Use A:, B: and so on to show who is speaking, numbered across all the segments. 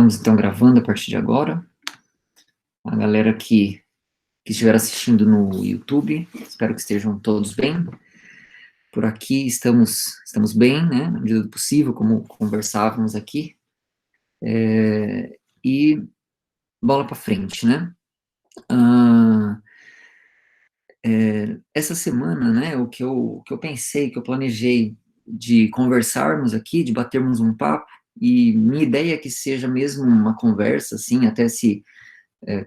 A: Estamos, então, gravando a partir de agora. A galera que estiver assistindo no YouTube, espero que estejam todos bem. Por aqui estamos bem, né, na medida do possível, como conversávamos aqui. E bola para frente, né? Essa semana, né, o que eu pensei, que eu planejei de conversarmos aqui, de batermos um papo, e minha ideia é que seja mesmo uma conversa, assim, até se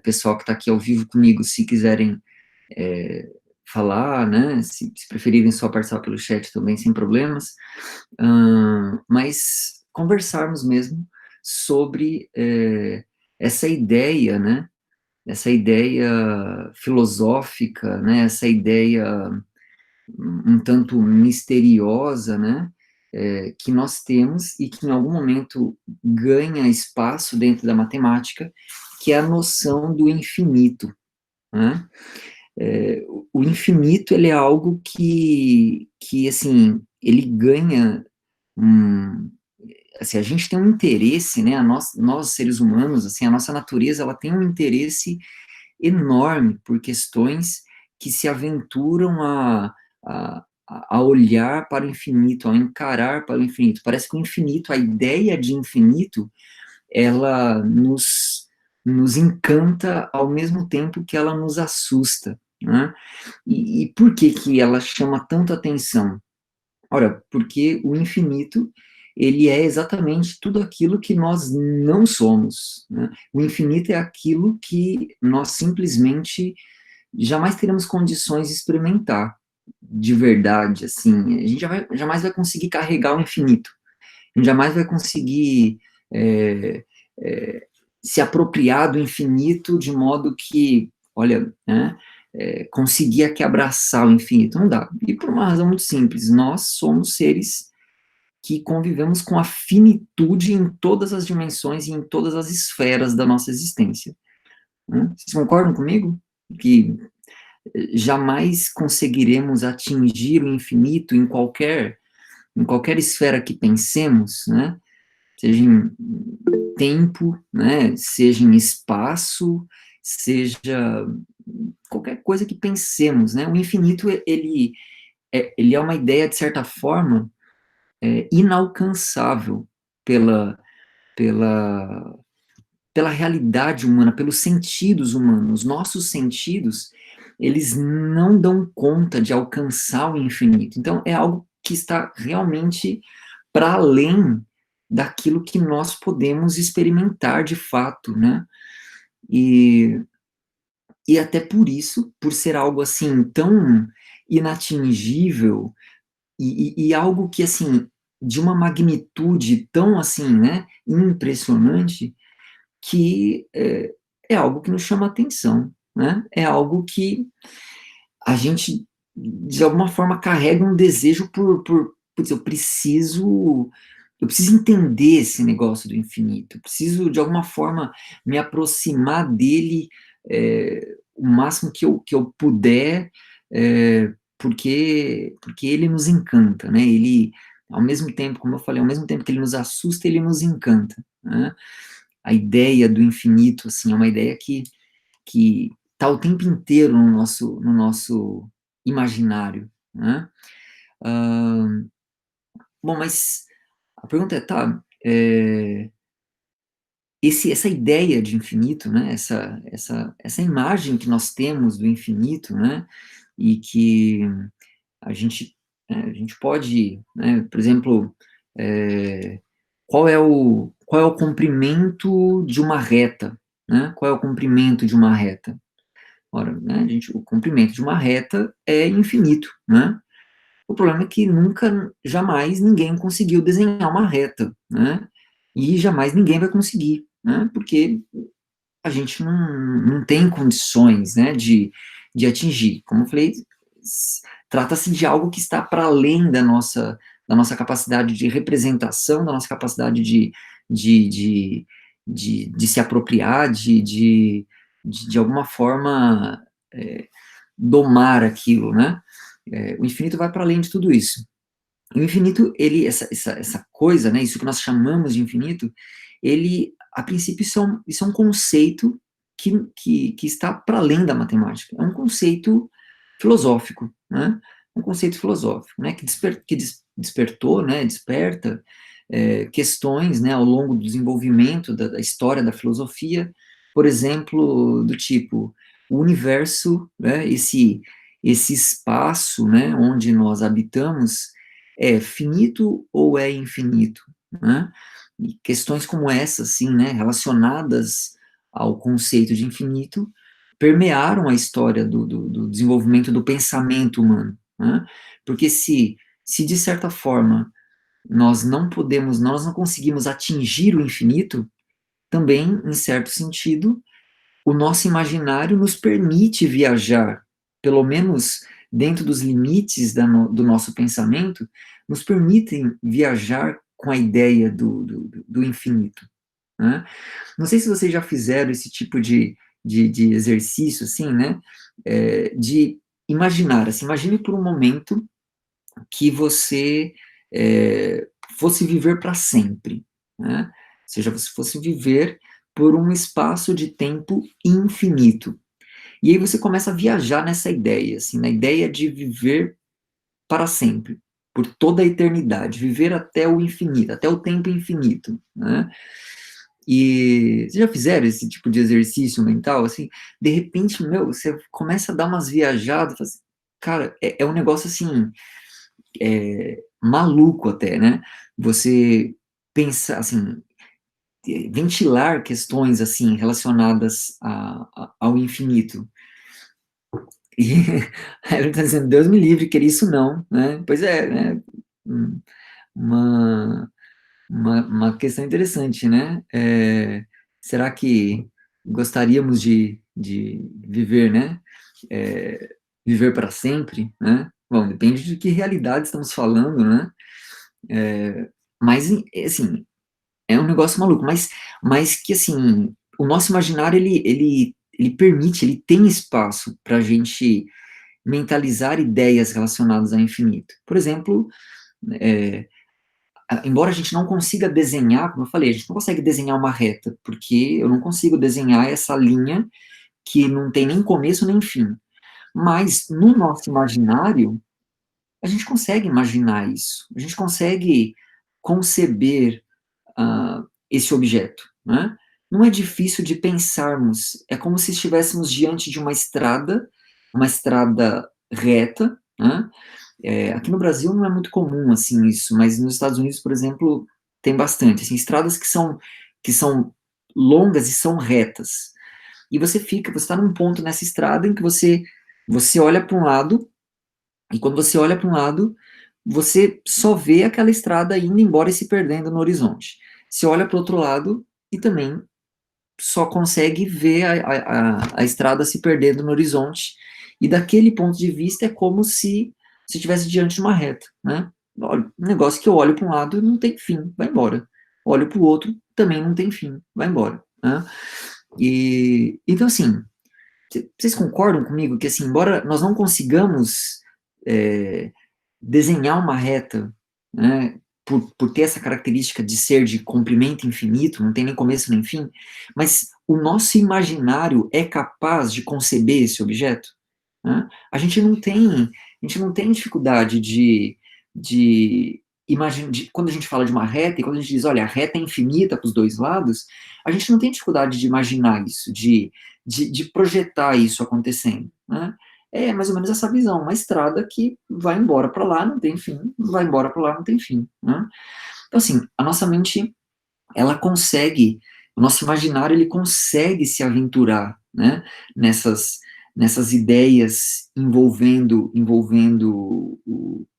A: pessoal que está aqui ao vivo comigo, se quiserem falar, né, se preferirem só participar pelo chat também, sem problemas, mas conversarmos mesmo sobre essa ideia, né, essa ideia filosófica, né, essa ideia um tanto misteriosa, né, que nós temos e que em algum momento ganha espaço dentro da matemática, que é a noção do infinito, né? O infinito, ele é algo que assim, ele ganha, assim, a gente tem um interesse, né, nós seres humanos, assim, a nossa natureza, ela tem um interesse enorme por questões que se aventuram a, a olhar para o infinito, a encarar para o infinito. Parece que o infinito, a ideia de infinito, ela nos encanta ao mesmo tempo que ela nos assusta, né? E por que que ela chama tanto atenção? Ora, porque o infinito, ele é exatamente tudo aquilo que nós não somos, né? O infinito é aquilo que nós simplesmente jamais teremos condições de experimentar de verdade, assim. A gente jamais vai conseguir carregar o infinito. A gente jamais vai conseguir é, é, se apropriar do infinito de modo que, olha, né, conseguir aqui abraçar o infinito. Não dá. E por uma razão muito simples. Nós somos seres que convivemos com a finitude em todas as dimensões e em todas as esferas da nossa existência. Né? Vocês concordam comigo? Que jamais conseguiremos atingir o infinito em qualquer esfera que pensemos, né? Seja em tempo, né? Seja em espaço, seja qualquer coisa que pensemos, né? O infinito, ele é uma ideia, de certa forma, inalcançável pela, pela, pela realidade humana, pelos sentidos humanos. Nossos sentidos, eles não dão conta de alcançar o infinito. Então, é algo que está realmente para além daquilo que nós podemos experimentar de fato, né? E, e até por isso, por ser algo assim tão inatingível e algo que assim de uma magnitude tão assim, né, impressionante, que é algo que nos chama atenção, né? É algo que a gente, de alguma forma, carrega um desejo putz, eu preciso entender esse negócio do infinito, eu preciso, de alguma forma, me aproximar dele o máximo que eu puder, porque ele nos encanta, né? Ele, ao mesmo tempo, como eu falei, ao mesmo tempo que ele nos assusta, ele nos encanta, né? A ideia do infinito, assim, é uma ideia que está o tempo inteiro no nosso imaginário, né? Bom, mas a pergunta é, tá, essa ideia de infinito, né, essa imagem que nós temos do infinito, né, e que a gente, a gente pode, né, por exemplo, qual é o comprimento de uma reta, né? Qual é o comprimento de uma reta? Ora, né, o comprimento de uma reta é infinito, né? O problema é que nunca, jamais ninguém conseguiu desenhar uma reta, né? E jamais ninguém vai conseguir, né? Porque a gente não tem condições, né, de atingir. Como eu falei, trata-se de algo que está para além da nossa capacidade de representação, da nossa capacidade de, de, de se apropriar, de alguma forma domar aquilo, né? O infinito vai para além de tudo isso. O infinito, ele, essa coisa, né, isso que nós chamamos de infinito, ele a princípio isso é um conceito que está para além da matemática, é um conceito filosófico, né? Um conceito filosófico, né? Despertou, né? Desperta questões, né? Ao longo do desenvolvimento da história da filosofia, por exemplo, do tipo o universo, né? Esse espaço, né? Onde nós habitamos é finito ou é infinito, né? E questões como essa, assim, né? Relacionadas ao conceito de infinito permearam a história do desenvolvimento do pensamento humano, né? Porque se de certa forma nós não conseguimos atingir o infinito, também, em certo sentido, o nosso imaginário nos permite viajar, pelo menos dentro dos limites do nosso pensamento, nos permitem viajar com a ideia do infinito, né? Não sei se vocês já fizeram esse tipo de exercício, assim, né? De imaginar, assim, imagine por um momento que você fosse viver para sempre, né? Ou seja, você fosse viver por um espaço de tempo infinito. E aí você começa a viajar nessa ideia, assim, na ideia de viver para sempre, por toda a eternidade, viver até o infinito, até o tempo infinito, né? E vocês já fizeram esse tipo de exercício mental, assim? De repente, meu, você começa a dar umas viajadas, fala assim, cara, é um negócio assim, maluco até, né? Você pensa, assim, ventilar questões assim relacionadas ao infinito. E ele está dizendo, Deus me livre, queria isso não, né? Pois é, né? Uma, uma questão interessante, né? Será que gostaríamos de viver, né? Viver para sempre, né? Bom, depende de que realidade estamos falando, né? Mas, assim, é um negócio maluco, mas que, assim, o nosso imaginário, ele permite, ele tem espaço para a gente mentalizar ideias relacionadas ao infinito. Por exemplo, é, embora a gente não consiga desenhar, como eu falei, a gente não consegue desenhar uma reta, porque eu não consigo desenhar essa linha que não tem nem começo nem fim. Mas no nosso imaginário, a gente consegue imaginar isso, a gente consegue conceber esse objeto, né? Não é difícil de pensarmos, é como se estivéssemos diante de uma estrada reta, né? Aqui no Brasil não é muito comum, assim, isso, mas nos Estados Unidos, por exemplo, tem bastante, assim, estradas que são longas e são retas. E você está num ponto nessa estrada em que você olha para um lado, e quando você olha para um lado, você só vê aquela estrada indo embora e se perdendo no horizonte. Você olha para o outro lado e também só consegue ver a estrada se perdendo no horizonte. E daquele ponto de vista é como se você estivesse diante de uma reta, né? Olha, um negócio que eu olho para um lado não tem fim, vai embora. Olho para o outro, também não tem fim, vai embora, né? E, então, assim, vocês concordam comigo que, assim, embora nós não consigamos é, desenhar uma reta, né, por ter essa característica de ser de comprimento infinito, não tem nem começo nem fim, mas o nosso imaginário é capaz de conceber esse objeto, né? A gente não tem dificuldade quando a gente fala de uma reta, e quando a gente diz, olha, a reta é infinita para os dois lados, a gente não tem dificuldade de imaginar isso, de projetar isso acontecendo, né? É mais ou menos essa visão, uma estrada que vai embora para lá, não tem fim, vai embora para lá, não tem fim, né? Então, assim, a nossa mente, ela consegue, o nosso imaginário, ele consegue se aventurar, né, nessas, nessas ideias envolvendo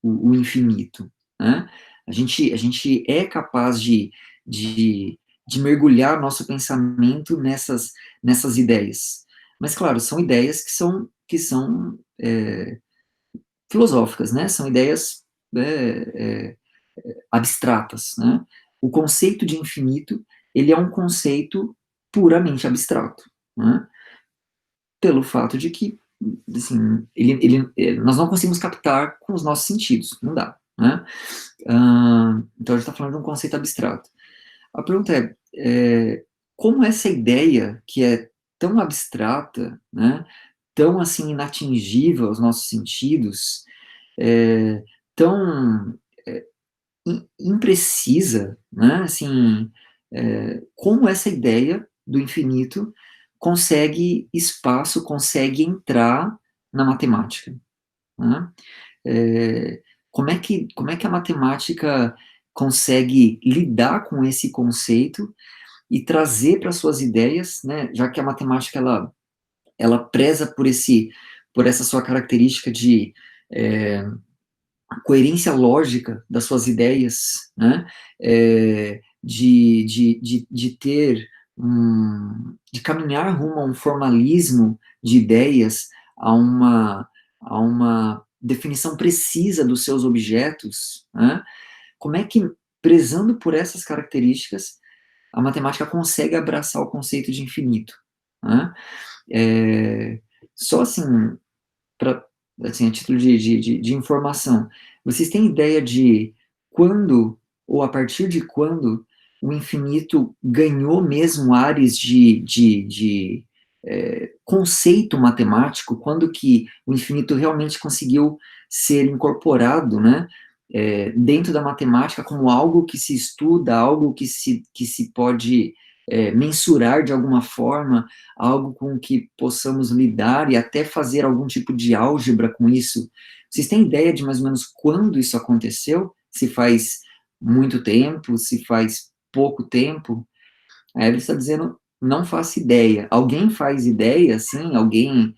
A: o infinito, né? A gente é capaz de mergulhar nosso pensamento nessas ideias. Mas, claro, são ideias que são filosóficas, né? São ideias abstratas, né? O conceito de infinito, ele é um conceito puramente abstrato, né? Pelo fato de que, assim, nós não conseguimos captar com os nossos sentidos, não dá, né? Então a gente está falando de um conceito abstrato. A pergunta é como essa ideia que é tão abstrata, né, tão, assim, inatingível aos nossos sentidos, tão, imprecisa, né, assim, como essa ideia do infinito consegue espaço, consegue entrar na matemática, né? Eh, como é que a matemática consegue lidar com esse conceito e trazer para suas ideias, né, já que a matemática ela preza por essa sua característica de, eh, coerência lógica das suas ideias, né, de ter de caminhar rumo a um formalismo de ideias, a uma definição precisa dos seus objetos, né, como é que, prezando por essas características, a matemática consegue abraçar o conceito de infinito, né? Eh, só assim, pra, assim, a título de informação, vocês têm ideia de quando, ou a partir de quando, o infinito ganhou mesmo ares conceito matemático? Quando que o infinito realmente conseguiu ser incorporado, né, dentro da matemática como algo que se estuda, algo que se pode, mensurar de alguma forma, algo com que possamos lidar e até fazer algum tipo de álgebra com isso? Vocês têm ideia de mais ou menos quando isso aconteceu? Se faz muito tempo, se faz pouco tempo? A Evelyn está dizendo, não faço ideia. Alguém faz ideia, assim? Alguém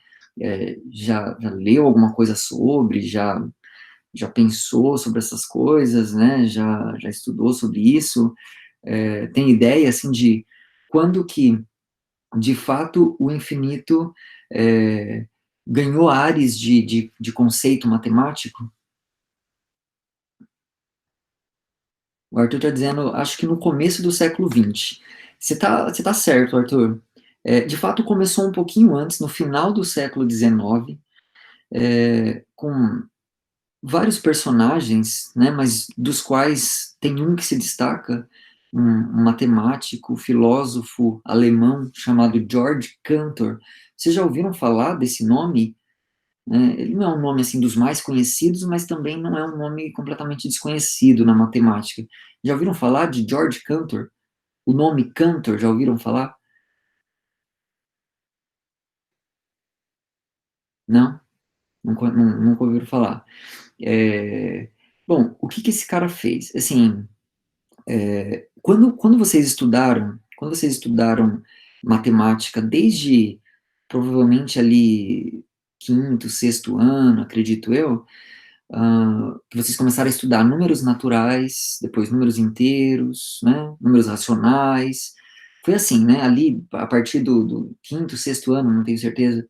A: já leu alguma coisa sobre, já pensou sobre essas coisas, né? Já estudou sobre isso? Tem ideia, assim, de quando que de fato, o infinito ganhou ares de conceito matemático? O Arthur está dizendo, acho que no começo do século XX. Você tá certo, Arthur. De fato, começou um pouquinho antes, no final do século XIX, com vários personagens, né, mas dos quais tem um que se destaca, um matemático, filósofo alemão chamado George Cantor. Vocês já ouviram falar desse nome? Ele não é um nome, assim, dos mais conhecidos, mas também não é um nome completamente desconhecido na matemática. Já ouviram falar de George Cantor? O nome Cantor, já ouviram falar? Não? Nunca ouviram falar. É, bom, o que que esse cara fez? Assim, quando vocês estudaram matemática desde provavelmente ali quinto, sexto ano, acredito eu, que vocês começaram a estudar números naturais, depois números inteiros, né, números racionais, foi assim, né, ali a partir do quinto, sexto ano, não tenho certeza,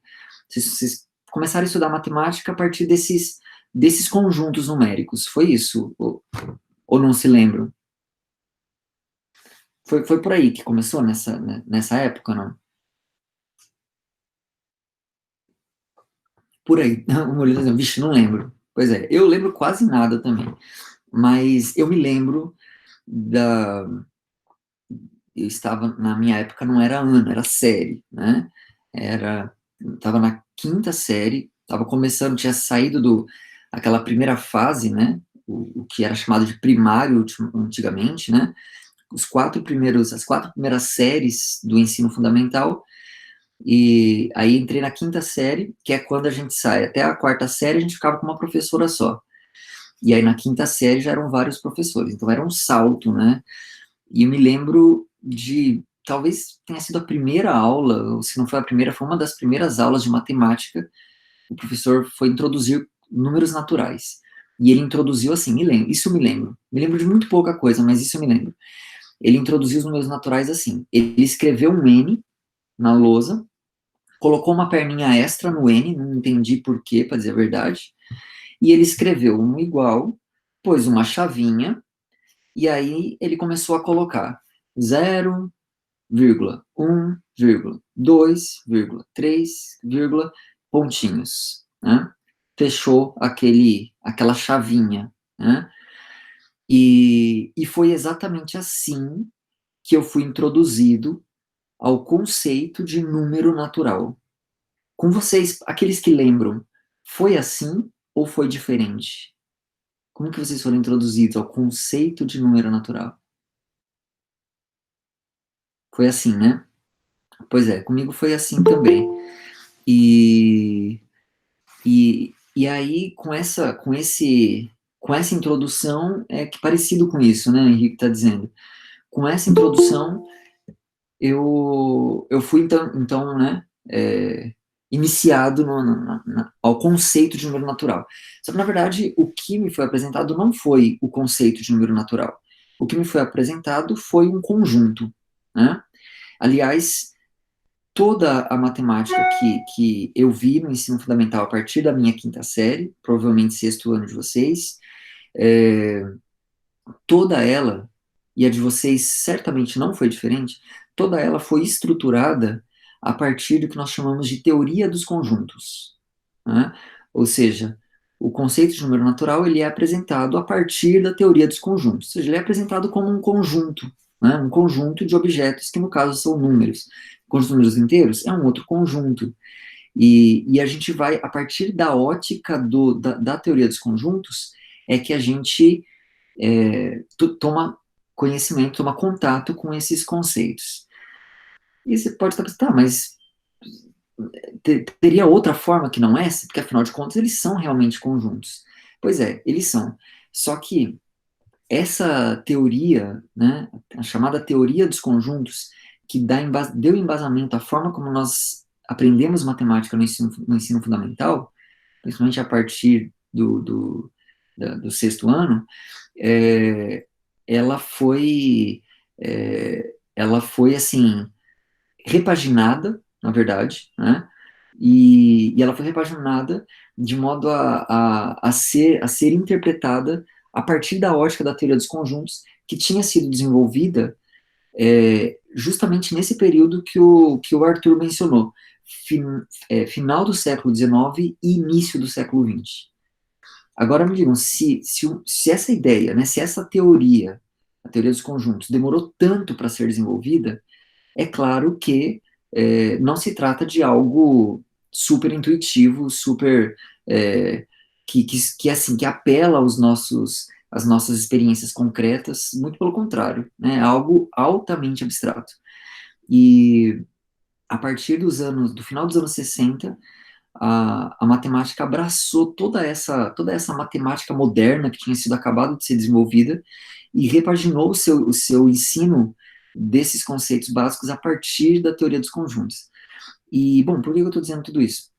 A: vocês começaram a estudar matemática a partir desses conjuntos numéricos, foi isso? Ou não se lembram? Foi por aí que começou, nessa época, não? Por aí. O Murilo tá dizendo, vixe, não lembro. Pois é, eu lembro quase nada também. Mas eu me lembro da. Eu estava, na minha época, não era ano, era série, né? Era. Estava na quinta série, estava começando, tinha saído aquela primeira fase, né? O que era chamado de primário antigamente, né? As quatro primeiras séries do ensino fundamental. E aí entrei na quinta série, que é quando a gente sai. Até a quarta série a gente ficava com uma professora só. E aí na quinta série já eram vários professores, então era um salto, né? E eu me lembro talvez tenha sido a primeira aula, ou se não foi a primeira, foi uma das primeiras aulas de matemática. O professor foi introduzir números naturais. E ele introduziu assim, isso me lembro. Me lembro de muito pouca coisa, mas isso eu me lembro. Ele introduziu os números naturais assim. Ele escreveu um N na lousa, colocou uma perninha extra no N, não entendi por quê, para dizer a verdade, e ele escreveu um igual, pôs uma chavinha, e aí ele começou a colocar 0,1,2,3, pontinhos, né? Fechou aquela chavinha, né? E foi exatamente assim que eu fui introduzido ao conceito de número natural. Com vocês, aqueles que lembram, foi assim ou foi diferente? Como que vocês foram introduzidos ao conceito de número natural? Foi assim, né? Pois é, comigo foi assim também. E, e aí, com essa introdução, é que parecido com isso, né, Henrique está dizendo. Com essa introdução, eu fui, então né, iniciado ao conceito de número natural. Só que, na verdade, o que me foi apresentado não foi o conceito de número natural. O que me foi apresentado foi um conjunto, né? Aliás, toda a matemática que eu vi no ensino fundamental a partir da minha quinta série, provavelmente sexto ano de vocês, é, toda ela, e a de vocês certamente não foi diferente, toda ela foi estruturada a partir do que nós chamamos de teoria dos conjuntos, né? Ou seja, o conceito de número natural ele é apresentado a partir da teoria dos conjuntos, ou seja, ele é apresentado como um conjunto, né? Um conjunto de objetos que no caso são números. Conjunto de números inteiros é um outro conjunto. E a gente vai, a partir da ótica da teoria dos conjuntos, é que a gente toma conhecimento, toma contato com esses conceitos. E você pode estar pensando, tá, mas teria outra forma que não essa? Porque afinal de contas eles são realmente conjuntos. Pois é, eles são. Só que essa teoria, né, a chamada teoria dos conjuntos, que deu embasamento à forma como nós aprendemos matemática no ensino fundamental, principalmente a partir do sexto ano, é, ela foi, ela foi assim repaginada, na verdade, né? E ela foi repaginada de modo a ser interpretada a partir da ótica da teoria dos conjuntos, que tinha sido desenvolvida justamente nesse período que o Arthur mencionou, fin, final do século XIX e início do século XX. Agora me digam, se essa ideia, né, se essa teoria, a teoria dos conjuntos, demorou tanto para ser desenvolvida, é claro que não se trata de algo super intuitivo, super assim que apela às nossas experiências concretas, muito pelo contrário, né, é algo altamente abstrato. E a partir do final dos anos 60, a matemática abraçou toda essa matemática moderna que tinha sido acabado de ser desenvolvida e repaginou o seu ensino desses conceitos básicos a partir da teoria dos conjuntos. E, bom, por que eu estou dizendo tudo isso?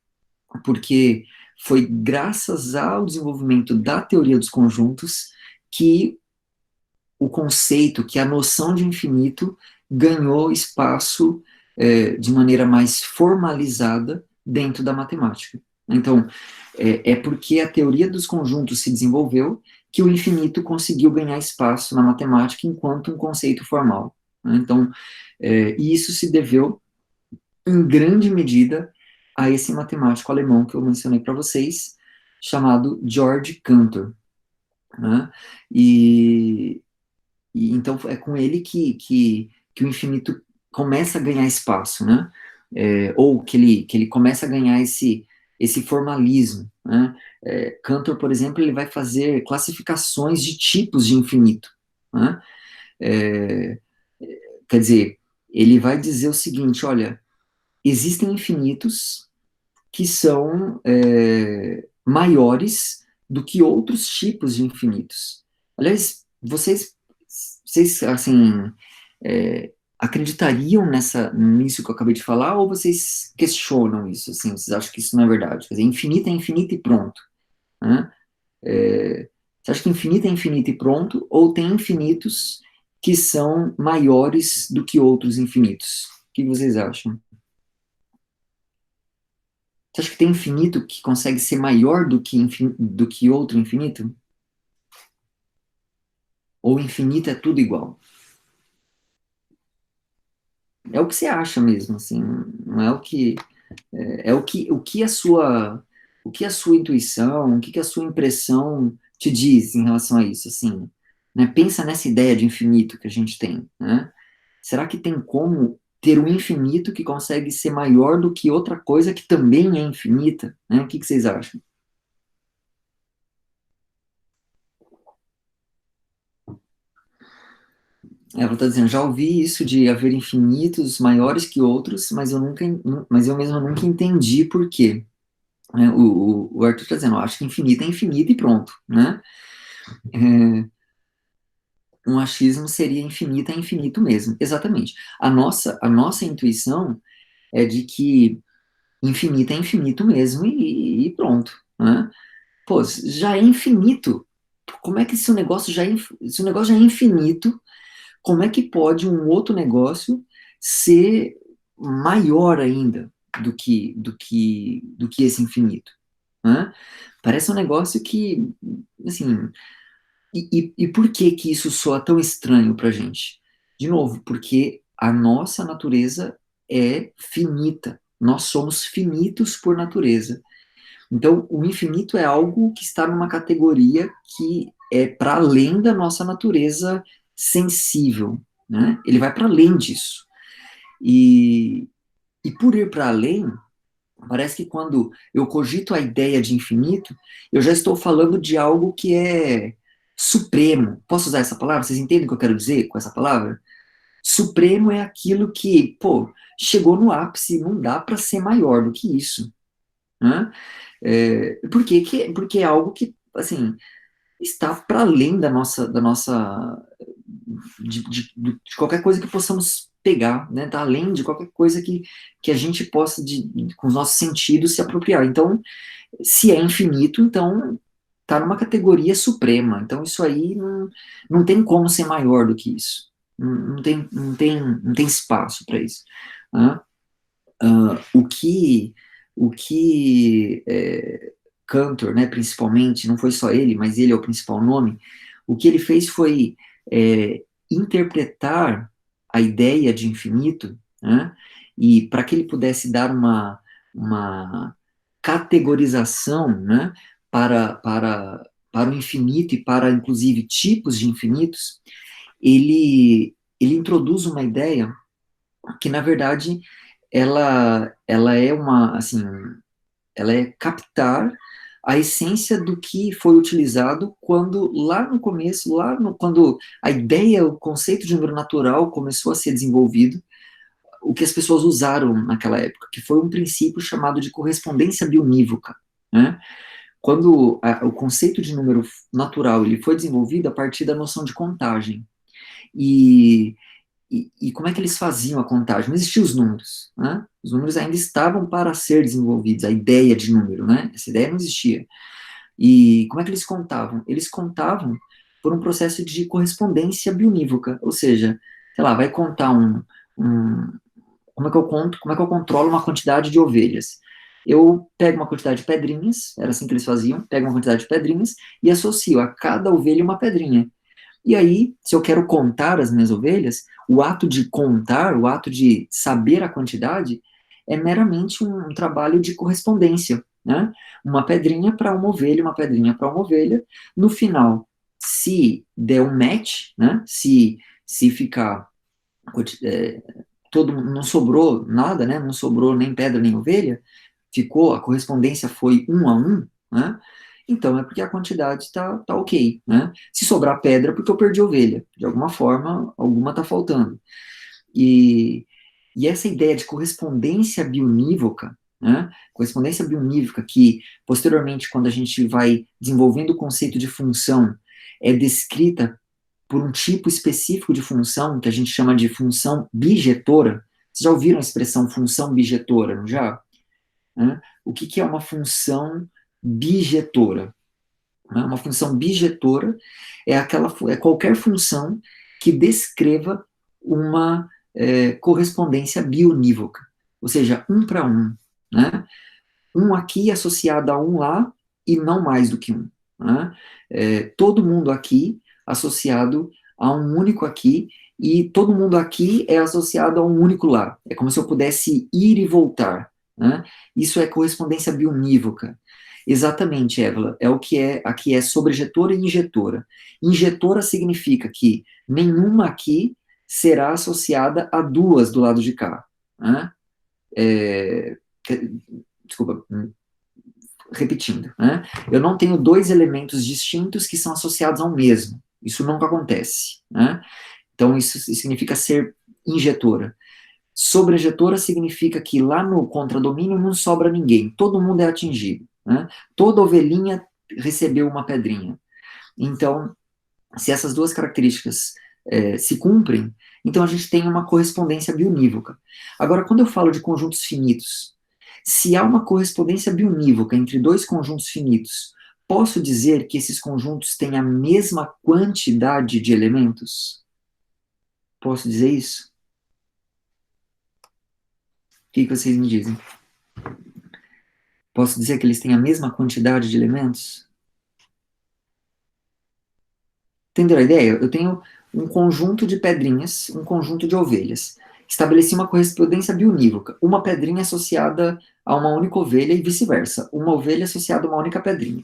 A: Porque foi graças ao desenvolvimento da teoria dos conjuntos que o conceito, que a noção de infinito ganhou espaço de maneira mais formalizada dentro da matemática. Então, é porque a teoria dos conjuntos se desenvolveu que o infinito conseguiu ganhar espaço na matemática enquanto um conceito formal, né? Então, e isso se deveu, em grande medida, a esse matemático alemão que eu mencionei para vocês, chamado Georg Cantor, né? E, e então é com ele que o infinito começa a ganhar espaço, né? Ou que ele começa a ganhar esse formalismo, né? Cantor, por exemplo, ele vai fazer classificações de tipos de infinito, né? É, quer dizer, ele vai dizer o seguinte, olha, existem infinitos que são maiores do que outros tipos de infinitos. Aliás, vocês assim, acreditariam nisso que eu acabei de falar, ou vocês questionam isso, assim, vocês acham que isso não é verdade? Quer dizer, infinito é infinito e pronto, né? Você acha que infinito é infinito e pronto, ou tem infinitos que são maiores do que outros infinitos? O que vocês acham? Você acha que tem infinito que consegue ser maior do que outro infinito? Ou infinito é tudo igual? É o que você acha mesmo, assim, não é o que o que a sua intuição, o que a sua impressão te diz em relação a isso, assim, né? Pensa nessa ideia de infinito que a gente tem, né? Será que tem como ter um infinito que consegue ser maior do que outra coisa que também é infinita, né? O que vocês acham? Ela está dizendo, já ouvi isso de haver infinitos maiores que outros, mas mas eu mesmo nunca entendi por quê. Né? O Arthur está dizendo, acho que infinito é infinito e pronto, né? É, um achismo seria infinito é infinito mesmo, exatamente. A nossa intuição é de que infinito é infinito mesmo e pronto, né? Pô, já é infinito. Como é que se o negócio se o negócio já é infinito, como é que pode um outro negócio ser maior ainda do que esse infinito, né? Parece um negócio que, assim, e por que que isso soa tão estranho pra gente? De novo, porque a nossa natureza é finita. Nós somos finitos por natureza. Então, o infinito é algo que está numa categoria que é para além da nossa natureza sensível, né? Ele vai para além disso. E, e por ir para além, parece que quando eu cogito a ideia de infinito, eu já estou falando de algo que é supremo. Posso usar essa palavra? Vocês entendem o que eu quero dizer com essa palavra? Supremo é aquilo que, pô, chegou no ápice, não dá para ser maior do que isso, né? Porque é algo que, assim, está para além da nossa de qualquer coisa que possamos pegar, né? Está além de qualquer coisa que a gente possa, com os nossos sentidos, se apropriar. Então, se é infinito, então está numa categoria suprema. Então, isso aí não tem como ser maior do que isso. Não tem espaço para isso. Né? O que Cantor, né, principalmente, não foi só ele, mas ele é o principal nome, o que ele fez foi interpretar a ideia de infinito, né, e para que ele pudesse dar uma categorização, né, para o infinito e para, inclusive, tipos de infinitos, ele introduz uma ideia que, na verdade, ela é assim, ela é captar a essência do que foi utilizado quando, lá no começo, quando a ideia, o conceito de número natural começou a ser desenvolvido, o que as pessoas usaram naquela época, que foi um princípio chamado de correspondência bionívoca, né? Quando o conceito de número natural ele foi desenvolvido a partir da noção de contagem. E e como é que eles faziam a contagem? Não existiam os números, né? Os números ainda estavam para ser desenvolvidos, a ideia de número, né? Essa ideia não existia. E como é que eles contavam? Eles contavam por um processo de correspondência bionívoca, ou seja, sei lá, vai contar como é que eu conto, como é que eu controlo uma quantidade de ovelhas? Eu pego uma quantidade de pedrinhas, era assim que eles faziam, pego uma quantidade de pedrinhas e associo a cada ovelha uma pedrinha. E aí, se eu quero contar as minhas ovelhas, o ato de contar, o ato de saber a quantidade, é meramente um trabalho de correspondência, né? Uma pedrinha para uma ovelha, uma pedrinha para uma ovelha. No final, se der um match, né? Se ficar é, não sobrou nada, né? Não sobrou nem pedra nem ovelha, ficou, a correspondência foi 1 a 1, né? Então é porque a quantidade está ok, né? Se sobrar pedra, é porque eu perdi ovelha. De alguma forma, alguma está faltando. E, e essa ideia de correspondência bionívoca, né? Correspondência bionívoca que, posteriormente, quando a gente vai desenvolvendo o conceito de função, é descrita por um tipo específico de função, que a gente chama de função bijetora. Vocês já ouviram a expressão função bijetora, não já? Né? O que, que é uma função bijetora? Né? Uma função bijetora é qualquer função que descreva uma correspondência bionívoca, ou seja, 1 para 1. Né? Um aqui associado a um lá e não mais do que um. Né? Todo mundo aqui associado a um único aqui e todo mundo aqui é associado a um único lá. É como se eu pudesse ir e voltar. Né? Isso é correspondência bionívoca. Exatamente, Évila. É o que aqui é sobrejetora e injetora. Injetora significa que nenhuma aqui será associada a duas do lado de cá, né? É, desculpa, repetindo, né? Eu não tenho dois elementos distintos que são associados ao mesmo. Isso nunca acontece, né? Então, isso significa ser injetora. Sobrejetora significa que lá no contradomínio não sobra ninguém, todo mundo é atingido, né? Toda ovelhinha recebeu uma pedrinha. Então, se essas duas características se cumprem, então a gente tem uma correspondência bionívoca. Agora, quando eu falo de conjuntos finitos, se há uma correspondência bionívoca entre dois conjuntos finitos, posso dizer que esses conjuntos têm a mesma quantidade de elementos? Posso dizer isso? O que vocês me dizem? Posso dizer que eles têm a mesma quantidade de elementos? Entenderam a ideia? Eu tenho um conjunto de pedrinhas, um conjunto de ovelhas. Estabeleci uma correspondência bionívoca. Uma pedrinha associada a uma única ovelha e vice-versa. Uma ovelha associada a uma única pedrinha.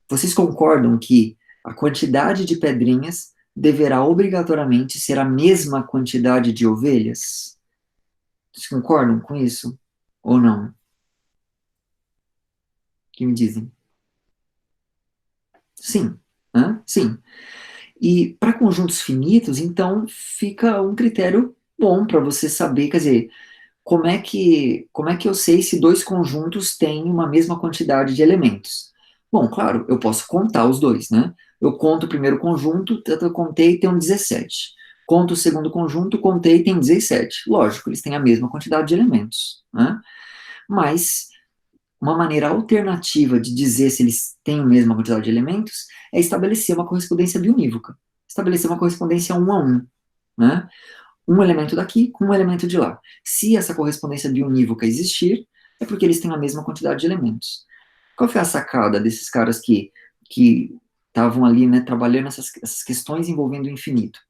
A: Vocês concordam que a quantidade de pedrinhas deverá obrigatoriamente ser a mesma quantidade de ovelhas? Vocês concordam com isso? Ou não? O que me dizem? Sim. Hã? Sim. E para conjuntos finitos, então, fica um critério bom para você saber, quer dizer, como é que eu sei se dois conjuntos têm uma mesma quantidade de elementos? Bom, claro, eu posso contar os dois, né? Eu conto o primeiro conjunto, eu contei, tem um 17. Conto o segundo conjunto, contei, tem 17. Lógico, eles têm a mesma quantidade de elementos, né? Mas uma maneira alternativa de dizer se eles têm a mesma quantidade de elementos é estabelecer uma correspondência bionívoca. Estabelecer uma correspondência um a um, né? Um elemento daqui com um elemento de lá. Se essa correspondência bionívoca existir, é porque eles têm a mesma quantidade de elementos. Qual foi a sacada desses caras que estavam ali, né, trabalhando essas questões envolvendo o infinito?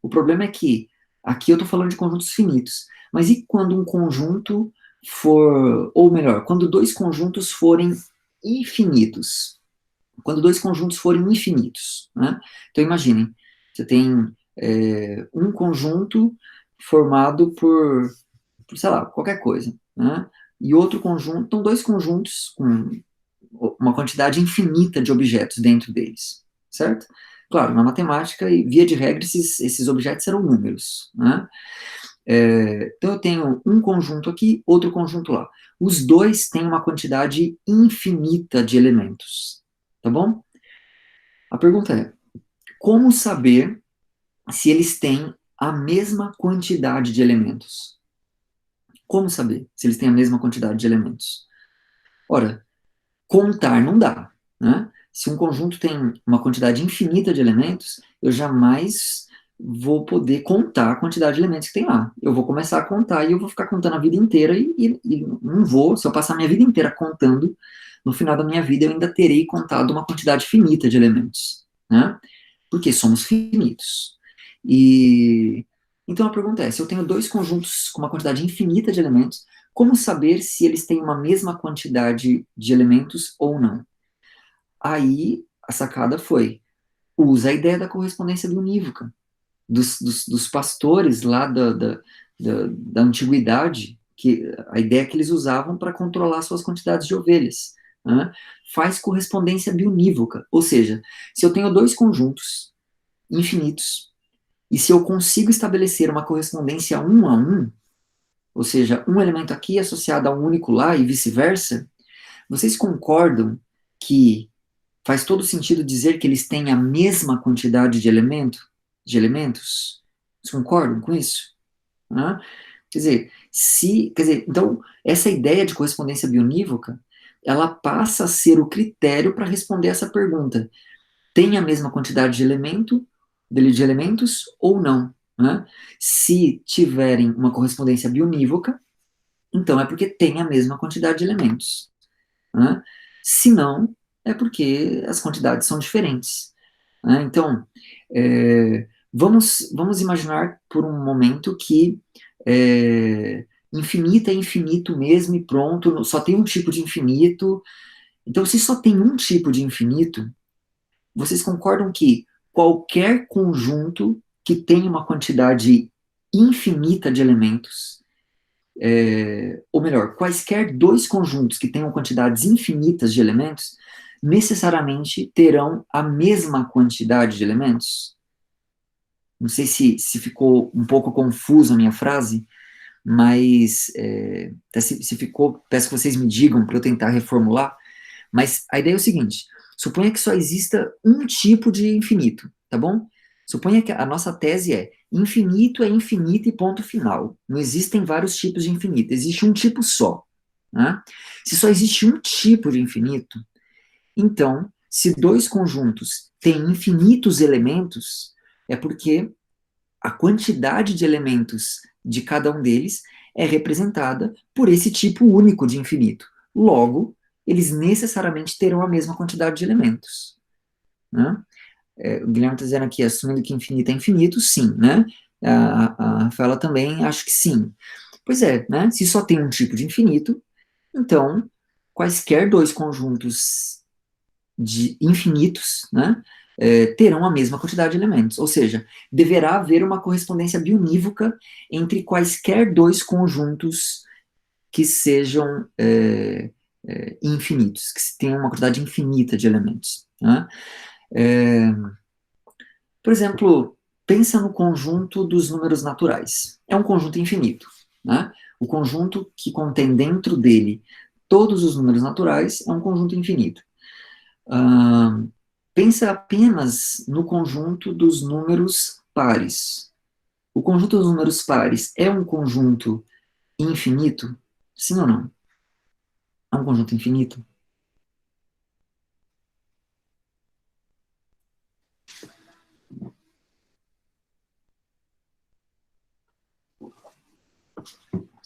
A: O problema é que aqui eu estou falando de conjuntos finitos, mas e quando um conjunto for, ou melhor, quando dois conjuntos forem infinitos? Quando dois conjuntos forem infinitos, né? Então imaginem, você tem um conjunto formado por, sei lá, qualquer coisa, né? E outro conjunto, então dois conjuntos com uma quantidade infinita de objetos dentro deles, certo? Claro, na matemática, e via de regra, esses objetos serão números, né? Então eu tenho um conjunto aqui, outro conjunto lá. Os dois têm uma quantidade infinita de elementos, tá bom? A pergunta é, como saber se eles têm a mesma quantidade de elementos? Como saber se eles têm a mesma quantidade de elementos? Ora, contar não dá, né? Se um conjunto tem uma quantidade infinita de elementos, eu jamais vou poder contar a quantidade de elementos que tem lá. Eu vou começar a contar e eu vou ficar contando a vida inteira e não vou, se eu passar a minha vida inteira contando, no final da minha vida eu ainda terei contado uma quantidade finita de elementos, né? Porque somos finitos. E então a pergunta é, se eu tenho dois conjuntos com uma quantidade infinita de elementos, como saber se eles têm uma mesma quantidade de elementos ou não? Aí a sacada foi, usa a ideia da correspondência bionívoca, dos pastores lá da antiguidade, que a ideia que eles usavam para controlar suas quantidades de ovelhas, né? Faz correspondência bionívoca, ou seja, se eu tenho dois conjuntos infinitos, e se eu consigo estabelecer uma correspondência um a um, ou seja, um elemento aqui associado a um único lá e vice-versa, vocês concordam que faz todo sentido dizer que eles têm a mesma quantidade de elementos? Vocês concordam com isso? Né? Então, essa ideia de correspondência bionívoca, ela passa a ser o critério para responder essa pergunta. Tem a mesma quantidade de elementos ou não? Né? Se tiverem uma correspondência bionívoca, então é porque tem a mesma quantidade de elementos. Né? Se não, é porque as quantidades são diferentes. Né? Então, vamos imaginar por um momento que infinito é infinito mesmo e pronto, só tem um tipo de infinito. Então, se só tem um tipo de infinito, vocês concordam que qualquer conjunto que tem uma quantidade infinita de elementos, ou melhor, quaisquer dois conjuntos que tenham quantidades infinitas de elementos, necessariamente terão a mesma quantidade de elementos? Não sei se ficou um pouco confuso a minha frase, mas até se ficou, peço que vocês me digam para eu tentar reformular. Mas a ideia é o seguinte: suponha que só exista um tipo de infinito, tá bom? Suponha que a nossa tese é infinito e ponto final. Não existem vários tipos de infinito, existe um tipo só. Né? Se só existe um tipo de infinito, então, se dois conjuntos têm infinitos elementos, é porque a quantidade de elementos de cada um deles é representada por esse tipo único de infinito. Logo, eles necessariamente terão a mesma quantidade de elementos. Né? O Guilherme está dizendo aqui, assumindo que infinito é infinito, sim. Né? A Rafaela também acho que sim. Pois é, né? Se só tem um tipo de infinito, então quaisquer dois conjuntos de infinitos, né, terão a mesma quantidade de elementos. Ou seja, deverá haver uma correspondência bionívoca entre quaisquer dois conjuntos que sejam infinitos, que tenham uma quantidade infinita de elementos. Né? É, por exemplo, pensa no conjunto dos números naturais. É um conjunto infinito. Né? O conjunto que contém dentro dele todos os números naturais é um conjunto infinito. Ah, pensa apenas no conjunto dos números pares. O conjunto dos números pares é um conjunto infinito? Sim ou não? É um conjunto infinito?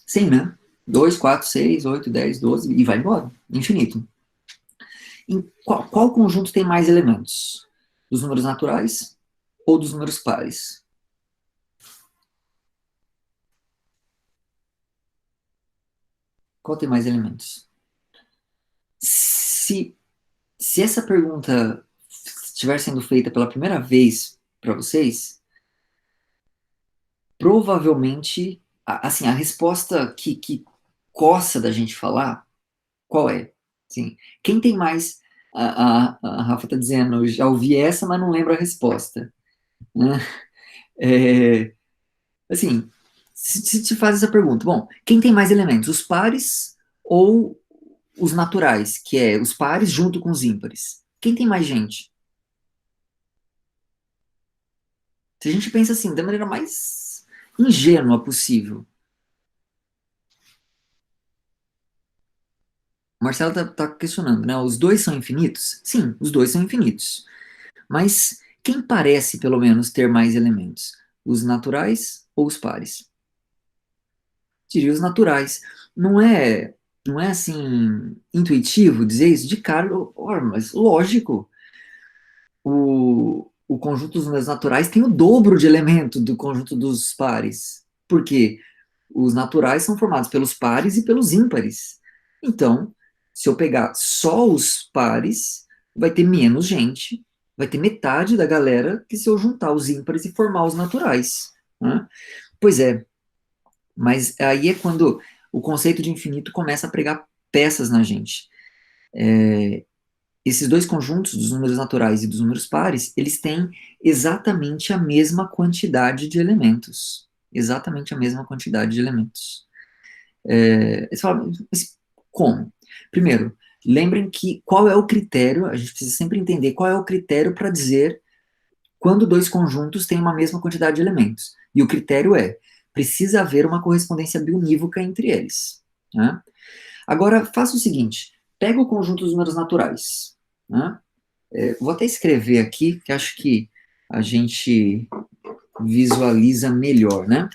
A: Sim, né? 2, 4, 6, 8, 10, 12 e vai embora. Infinito. Em qual conjunto tem mais elementos? Dos números naturais ou dos números pares? Qual tem mais elementos? Se, se essa pergunta estiver sendo feita pela primeira vez para vocês, provavelmente, assim, a resposta que coça da gente falar, qual é? Assim, quem tem mais? A Rafa está dizendo, eu já ouvi essa, mas não lembro a resposta. Né? É, assim, se te faz essa pergunta, bom, quem tem mais elementos, os pares ou os naturais, que é os pares junto com os ímpares? Quem tem mais gente? Se a gente pensa assim, da maneira mais ingênua possível, o Marcelo está questionando, né? Os dois são infinitos? Sim, os dois são infinitos. Mas quem parece, pelo menos, ter mais elementos? Os naturais ou os pares? Diria os naturais. Não é, não é assim intuitivo dizer isso de cara, mas lógico. O conjunto dos números naturais tem o dobro de elemento do conjunto dos pares. Por quê? Os naturais são formados pelos pares e pelos ímpares. Então, se eu pegar só os pares, vai ter menos gente, vai ter metade da galera que se eu juntar os ímpares e formar os naturais. Né? Pois é, mas aí é quando o conceito de infinito começa a pregar peças na gente. Esses dois conjuntos, dos números naturais e dos números pares, eles têm exatamente a mesma quantidade de elementos. Exatamente a mesma quantidade de elementos. Você fala, mas como? Primeiro, lembrem que qual é o critério, a gente precisa sempre entender qual é o critério para dizer quando dois conjuntos têm uma mesma quantidade de elementos. E o critério é, precisa haver uma correspondência bionívoca entre eles. Né? Agora, faça o seguinte, pega o conjunto dos números naturais. Né? Vou até escrever aqui, que acho que a gente visualiza melhor, né?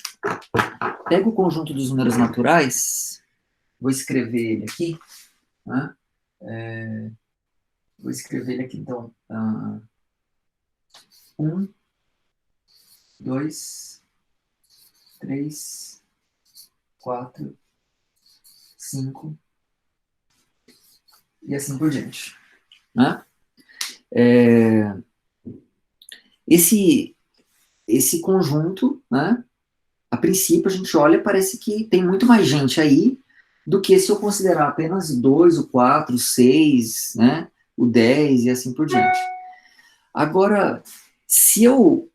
A: Pega o conjunto dos números naturais, vou escrever ele aqui, né? Vou escrever ele aqui, então. 1, 2, 3, 4, 5 e assim por diante. Né? Esse, esse conjunto, né, a princípio a gente olha e parece que tem muito mais gente aí do que se eu considerar apenas 2, o 4, o 6, né, o 10 e assim por diante. Agora, se eu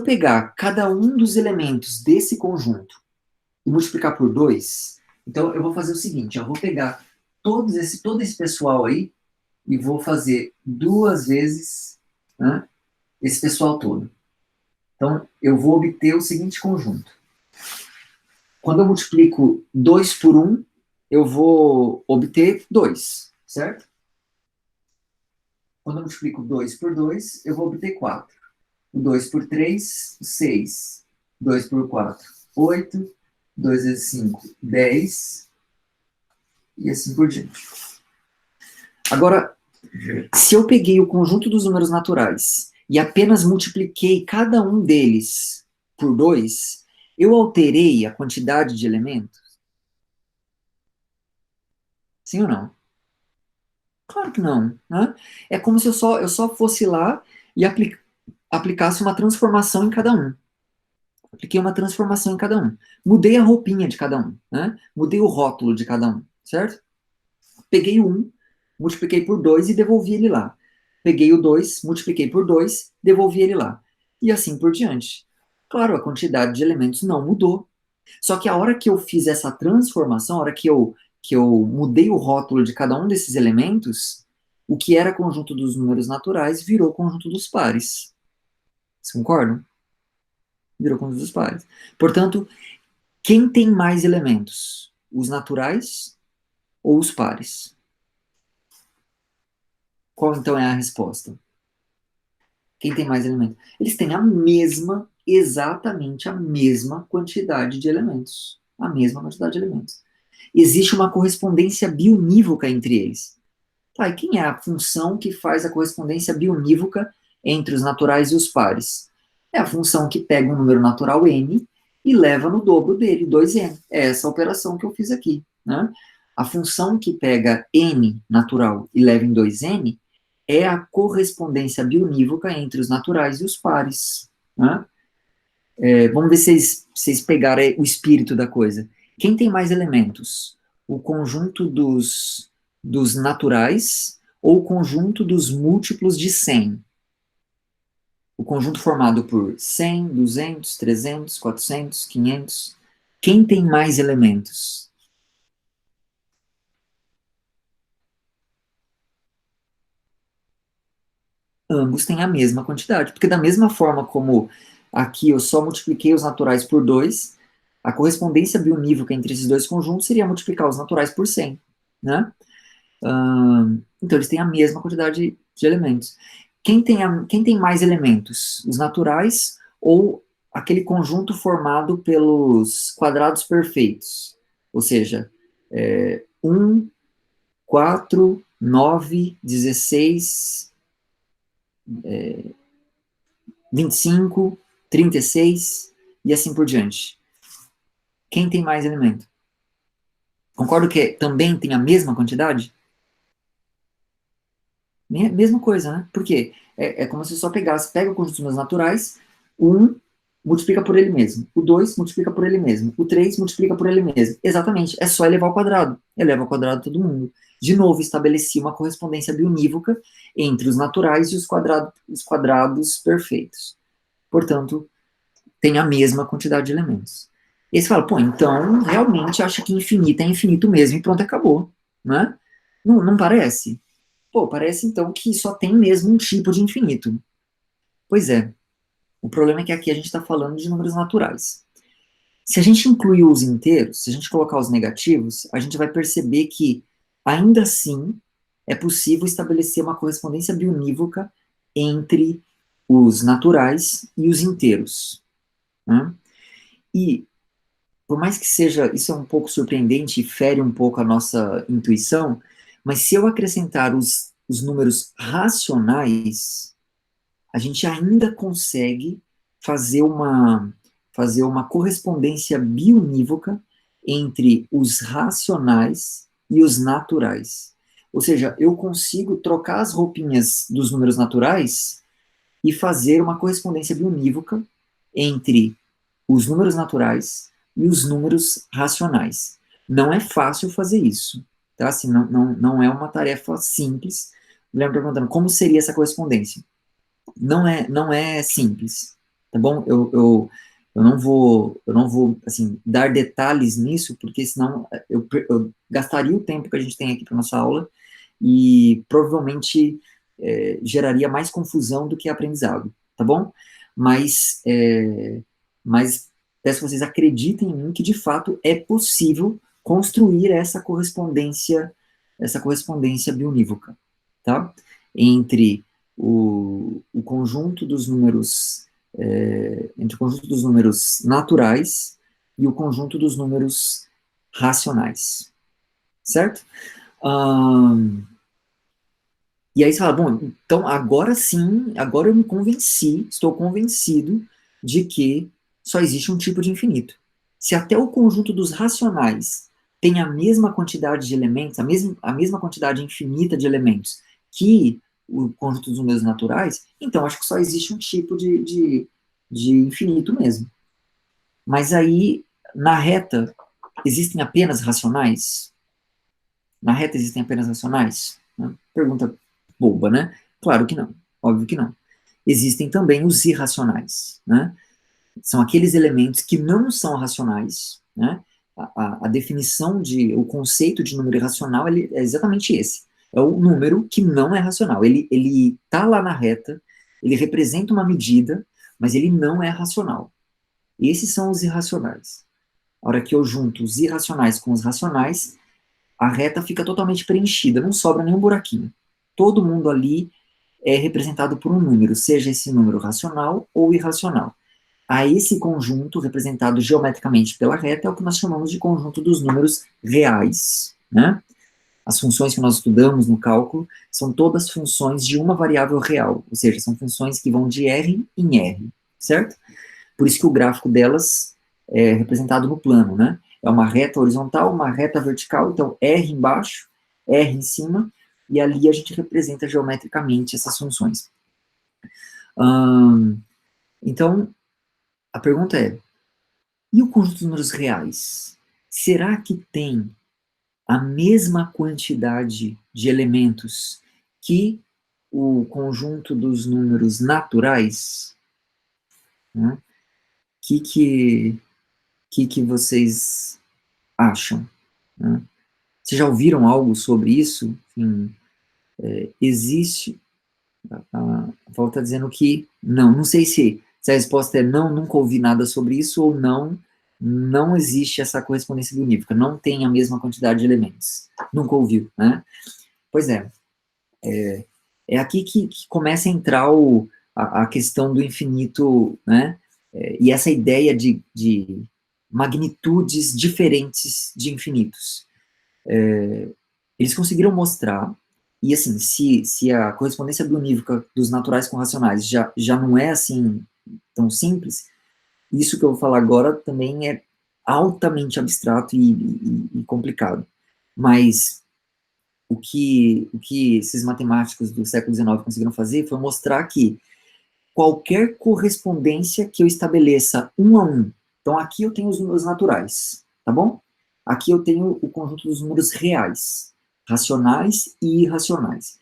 A: pegar cada um dos elementos desse conjunto e multiplicar por 2, então eu vou fazer o seguinte, eu vou pegar todo esse pessoal aí e vou fazer duas vezes, né, esse pessoal todo. Então, eu vou obter o seguinte conjunto. Quando eu multiplico 2 por 1, eu vou obter 2, certo? Quando eu multiplico 2 por 2, eu vou obter 4. 2 por 3, 6. 2 por 4, 8. 2 vezes 5, 10. E assim por diante. Agora, se eu peguei o conjunto dos números naturais e apenas multipliquei cada um deles por 2, eu alterei a quantidade de elementos? Sim ou não? Claro que não, né? É como se eu só fosse lá e aplicasse uma transformação em cada um. Apliquei uma transformação em cada um. Mudei a roupinha de cada um, né? Mudei o rótulo de cada um, certo? Peguei o 1, multipliquei por 2 e devolvi ele lá. Peguei o 2, multipliquei por 2, devolvi ele lá. E assim por diante. Claro, a quantidade de elementos não mudou. Só que a hora que eu fiz essa transformação, a hora que eu mudei o rótulo de cada um desses elementos, o que era conjunto dos números naturais virou conjunto dos pares. Vocês concordam? Virou conjunto dos pares. Portanto, quem tem mais elementos? Os naturais ou os pares? Qual então é a resposta? Quem tem mais elementos? Eles têm a mesma, exatamente a mesma quantidade de elementos. A mesma quantidade de elementos. Existe uma correspondência bionívoca entre eles. Tá, e quem é a função que faz a correspondência bionívoca entre os naturais e os pares? É a função que pega um número natural n e leva no dobro dele, 2n. É essa operação que eu fiz aqui, né? A função que pega n natural e leva em 2n é a correspondência bionívoca entre os naturais e os pares, né? Vamos ver se vocês pegaram o espírito da coisa. Quem tem mais elementos? O conjunto dos naturais ou o conjunto dos múltiplos de 100? O conjunto formado por 100, 200, 300, 400, 500. Quem tem mais elementos? Ambos têm a mesma quantidade, porque da mesma forma como aqui eu só multipliquei os naturais por 2, a correspondência bionívoca entre esses dois conjuntos seria multiplicar os naturais por 100, né? Então eles têm a mesma quantidade de elementos. Quem tem mais elementos? Os naturais ou aquele conjunto formado pelos quadrados perfeitos? Ou seja, 1, 4, 9, 16, 25, 36 e assim por diante. Quem tem mais elemento? Concordo que também tem a mesma quantidade? Mesma coisa, né? Por quê? É como se eu só pega o conjunto dos números naturais, o 1 multiplica por ele mesmo, o 2 multiplica por ele mesmo, o 3 multiplica por ele mesmo. Exatamente, é só elevar ao quadrado. Eleva ao quadrado todo mundo. De novo, estabeleci uma correspondência bionívoca entre os naturais e os quadrados perfeitos. Portanto, tem a mesma quantidade de elementos. E aí você fala, pô, então realmente acha que infinito é infinito mesmo e pronto, acabou, né? Não, não parece? Pô, parece então que só tem mesmo um tipo de infinito. Pois é, o problema é que aqui a gente está falando de números naturais. Se a gente incluir os inteiros, se a gente colocar os negativos, a gente vai perceber que, ainda assim, é possível estabelecer uma correspondência bionívoca entre os naturais e os inteiros, né? E, por mais que seja, isso é um pouco surpreendente e fere um pouco a nossa intuição, mas se eu acrescentar os números racionais, a gente ainda consegue fazer uma, fazer uma correspondência bionívoca entre os racionais e os naturais. Ou seja, eu consigo trocar as roupinhas dos números naturais e fazer uma correspondência bionívoca entre os números naturais e os números racionais. Não é fácil fazer isso, tá? Assim, não é uma tarefa simples. Lembra perguntando como seria essa correspondência? Não é simples, tá bom? Eu não vou, assim, dar detalhes nisso, porque senão eu gastaria o tempo que a gente tem aqui para nossa aula e provavelmente geraria mais confusão do que aprendizado, tá bom? Mas, mas peço que vocês acreditem em mim que de fato é possível construir essa correspondência bionívoca, tá? Entre o conjunto dos números, entre o conjunto dos números naturais e o conjunto dos números racionais, certo? Ahn, e aí você fala, bom, então agora sim, agora eu me convenci, estou convencido de que só existe um tipo de infinito. Se até o conjunto dos racionais tem a mesma quantidade de elementos, a mesma quantidade infinita de elementos que o conjunto dos números naturais, então acho que só existe um tipo de infinito mesmo. Mas aí, na reta, existem apenas racionais? Na reta existem apenas racionais? Né? Pergunta boba, né? Claro que não, óbvio que não. Existem também os irracionais, né? São aqueles elementos que não são racionais, né? A definição o conceito de número irracional ele é exatamente esse. É o número que não é racional. Ele tá lá na reta, ele representa uma medida, mas ele não é racional. Esses são os irracionais. A hora que eu junto os irracionais com os racionais, a reta fica totalmente preenchida, não sobra nenhum buraquinho. Todo mundo ali é representado por um número, seja esse número racional ou irracional. A esse conjunto, representado geometricamente pela reta, é o que nós chamamos de conjunto dos números reais, né? As funções que nós estudamos no cálculo são todas funções de uma variável real, ou seja, são funções que vão de R em R, certo? Por isso que o gráfico delas é representado no plano, né? É uma reta horizontal, uma reta vertical, então R embaixo, R em cima, e ali a gente representa geometricamente essas funções. Então, a pergunta é, e o conjunto de números reais? Será que tem a mesma quantidade de elementos que o conjunto dos números naturais? Né? Que que que vocês acham? Né? Vocês já ouviram algo sobre isso? Enfim, existe. A Val está dizendo que não. Não sei se a resposta é não, nunca ouvi nada sobre isso, ou não, não existe essa correspondência bionívoca, não tem a mesma quantidade de elementos. Nunca ouviu, né? Pois é aqui que começa a entrar a questão do infinito, né? E essa ideia de magnitudes diferentes de infinitos. Eles conseguiram mostrar, e assim, se a correspondência bionívoca dos naturais com racionais já não é assim tão simples, isso que eu vou falar agora também é altamente abstrato e complicado. Mas o que esses matemáticos do século XIX conseguiram fazer foi mostrar que qualquer correspondência que eu estabeleça um a um, então aqui eu tenho os números naturais, tá bom? Aqui eu tenho o conjunto dos números reais, racionais e irracionais.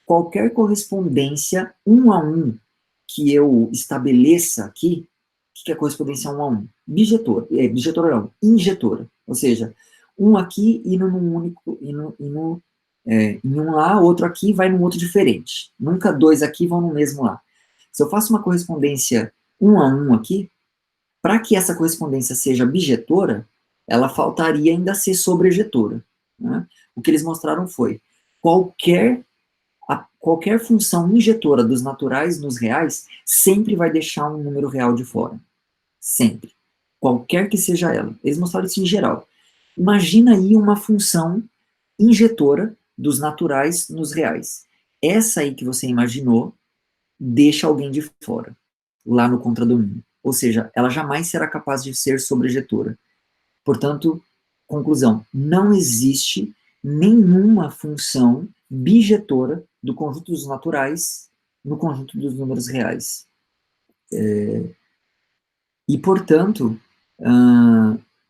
A: Qualquer correspondência um a um que eu estabeleça aqui, o que é correspondência um a um? Bijetora, bijetora não, injetora, ou seja, um aqui indo num único, em um lá, outro aqui vai num outro diferente. Nunca dois aqui vão no mesmo lá. Se eu faço uma correspondência um a um aqui, para que essa correspondência seja bijetora, ela faltaria ainda ser sobrejetora. Né? O que eles mostraram foi qualquer função injetora dos naturais nos reais sempre vai deixar um número real de fora. Sempre. Qualquer que seja ela. Eles mostraram isso em geral. Imagina aí uma função injetora dos naturais nos reais. Essa aí que você imaginou deixa alguém de fora, lá no contradomínio. Ou seja, ela jamais será capaz de ser sobrejetora. Portanto, conclusão, não existe nenhuma função bijetora do conjunto dos naturais no conjunto dos números reais. E, portanto,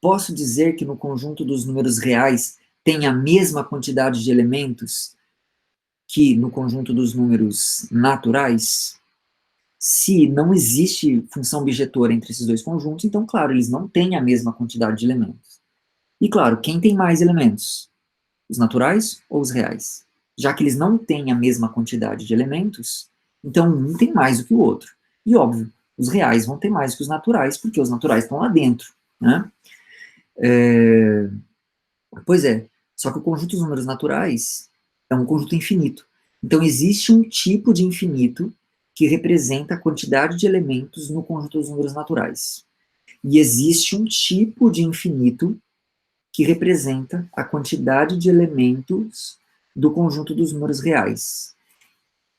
A: posso dizer que no conjunto dos números reais tem a mesma quantidade de elementos que no conjunto dos números naturais? Se não existe função objetora entre esses dois conjuntos, então, claro, eles não têm a mesma quantidade de elementos. E, claro, quem tem mais elementos? Os naturais ou os reais? Já que eles não têm a mesma quantidade de elementos, então um tem mais do que o outro. E, óbvio, os reais vão ter mais que os naturais, porque os naturais estão lá dentro, né? Pois é, só que o conjunto dos números naturais é um conjunto infinito. Então, existe um tipo de infinito que representa a quantidade de elementos no conjunto dos números naturais. E existe um tipo de infinito que representa a quantidade de elementos do conjunto dos números reais.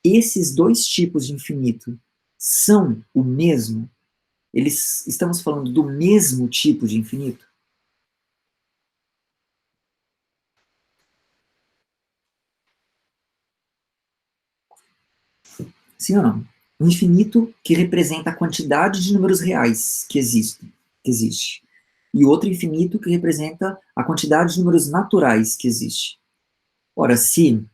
A: Esses dois tipos de infinito são o mesmo? Estamos falando do mesmo tipo de infinito? Sim ou não? Um infinito que representa a quantidade de números reais que existe. E outro infinito que representa a quantidade de números naturais que existe. Ora, se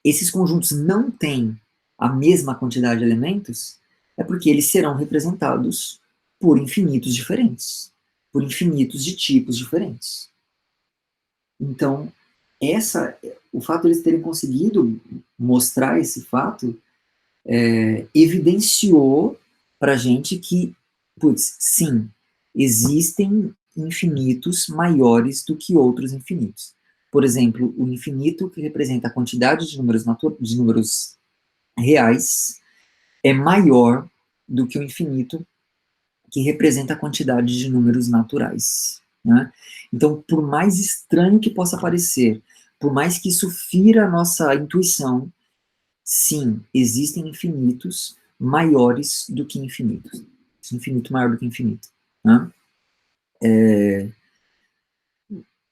A: esses conjuntos não têm a mesma quantidade de elementos, é porque eles serão representados por infinitos diferentes, por infinitos de tipos diferentes. Então, o fato de eles terem conseguido mostrar esse fato evidenciou para a gente que, putz, sim, existem infinitos maiores do que outros infinitos. Por exemplo, o infinito que representa a quantidade de números reais é maior do que o infinito que representa a quantidade de números naturais. Né? Então, por mais estranho que possa parecer, por mais que isso fira a nossa intuição, sim, existem infinitos maiores do que infinitos. Infinito maior do que infinito. Né?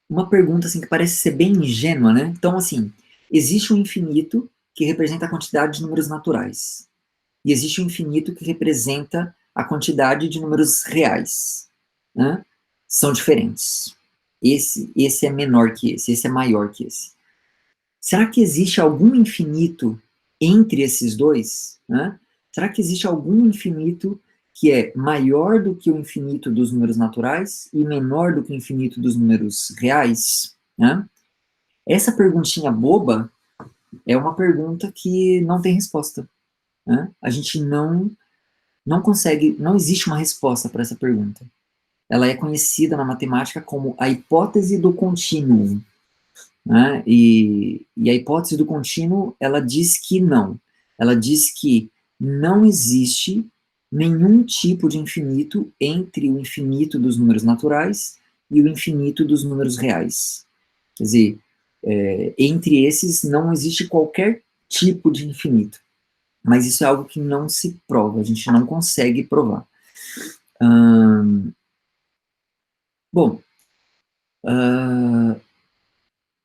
A: Uma pergunta assim que parece ser bem ingênua, né? Então, assim, existe um infinito que representa a quantidade de números naturais. E existe um infinito que representa a quantidade de números reais. Né? São diferentes. Esse é menor que esse é maior que esse. Será que existe algum infinito entre esses dois? Né? Será que existe algum infinito que é maior do que o infinito dos números naturais e menor do que o infinito dos números reais? Né? Essa perguntinha boba é uma pergunta que não tem resposta. Né? A gente não consegue, não existe uma resposta para essa pergunta. Ela é conhecida na matemática como a hipótese do contínuo. Né? E a hipótese do contínuo, ela diz que não. Ela diz que não existe nenhum tipo de infinito entre o infinito dos números naturais e o infinito dos números reais. Quer dizer, entre esses não existe qualquer tipo de infinito. Mas isso é algo que não se prova, a gente não consegue provar. Bom,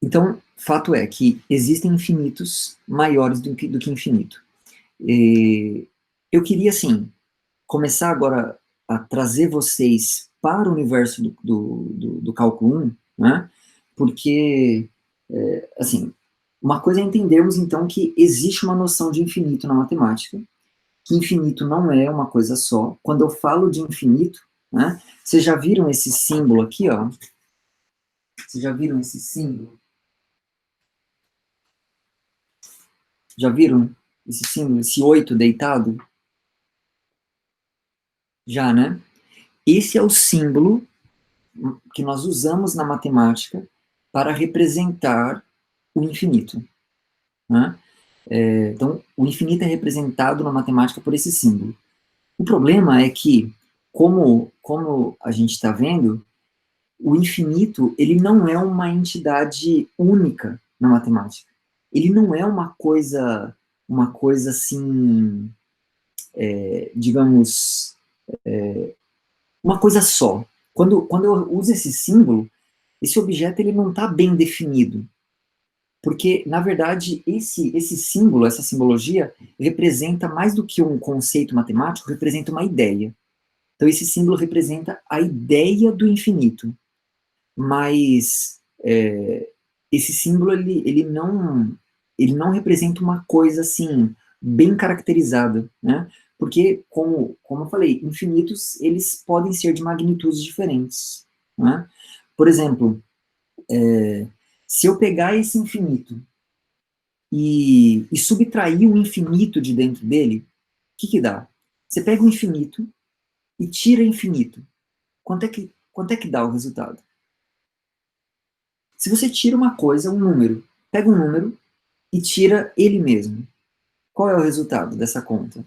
A: então, fato é que existem infinitos maiores do que infinito. E eu queria, assim, começar agora a trazer vocês para o universo do cálculo 1, né? Porque, assim, uma coisa é entendermos, então, que existe uma noção de infinito na matemática, que infinito não é uma coisa só. Quando eu falo de infinito, né? Vocês já viram esse símbolo aqui, ó? Vocês já viram esse símbolo? Já viram esse símbolo, esse 8 deitado? Já, né? Esse é o símbolo que nós usamos na matemática para representar o infinito. Né? Então, o infinito é representado na matemática por esse símbolo. O problema é que, como a gente está vendo, o infinito ele não é uma entidade única na matemática. Ele não é uma coisa assim, digamos, uma coisa só. Quando eu uso esse símbolo, esse objeto ele não está bem definido. Porque, na verdade, esse símbolo, essa simbologia, representa mais do que um conceito matemático, representa uma ideia. Então, esse símbolo representa a ideia do infinito, mas esse símbolo, ele não representa uma coisa, assim, bem caracterizada, né? Porque, como eu falei, infinitos, eles podem ser de magnitudes diferentes, né? Por exemplo, se eu pegar esse infinito e subtrair o infinito de dentro dele, o que dá? Você pega o infinito e tira infinito. Quanto é que dá o resultado? Se você tira uma coisa, um número, pega um número e tira ele mesmo, qual é o resultado dessa conta?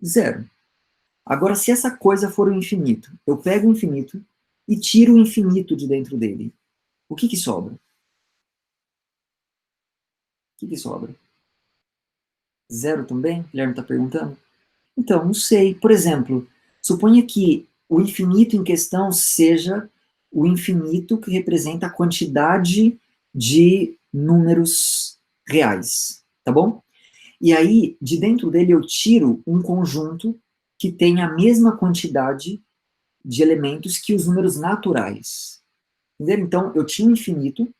A: Zero. Agora, se essa coisa for o infinito, eu pego o infinito e tiro o infinito de dentro dele, o que sobra? O que sobra? Zero também? O Guilherme está perguntando. Então, não sei. Por exemplo, suponha que o infinito em questão seja o infinito que representa a quantidade de números reais, tá bom? E aí, de dentro dele, eu tiro um conjunto que tem a mesma quantidade de elementos que os números naturais. Entendeu? Então, eu tinha um infinito,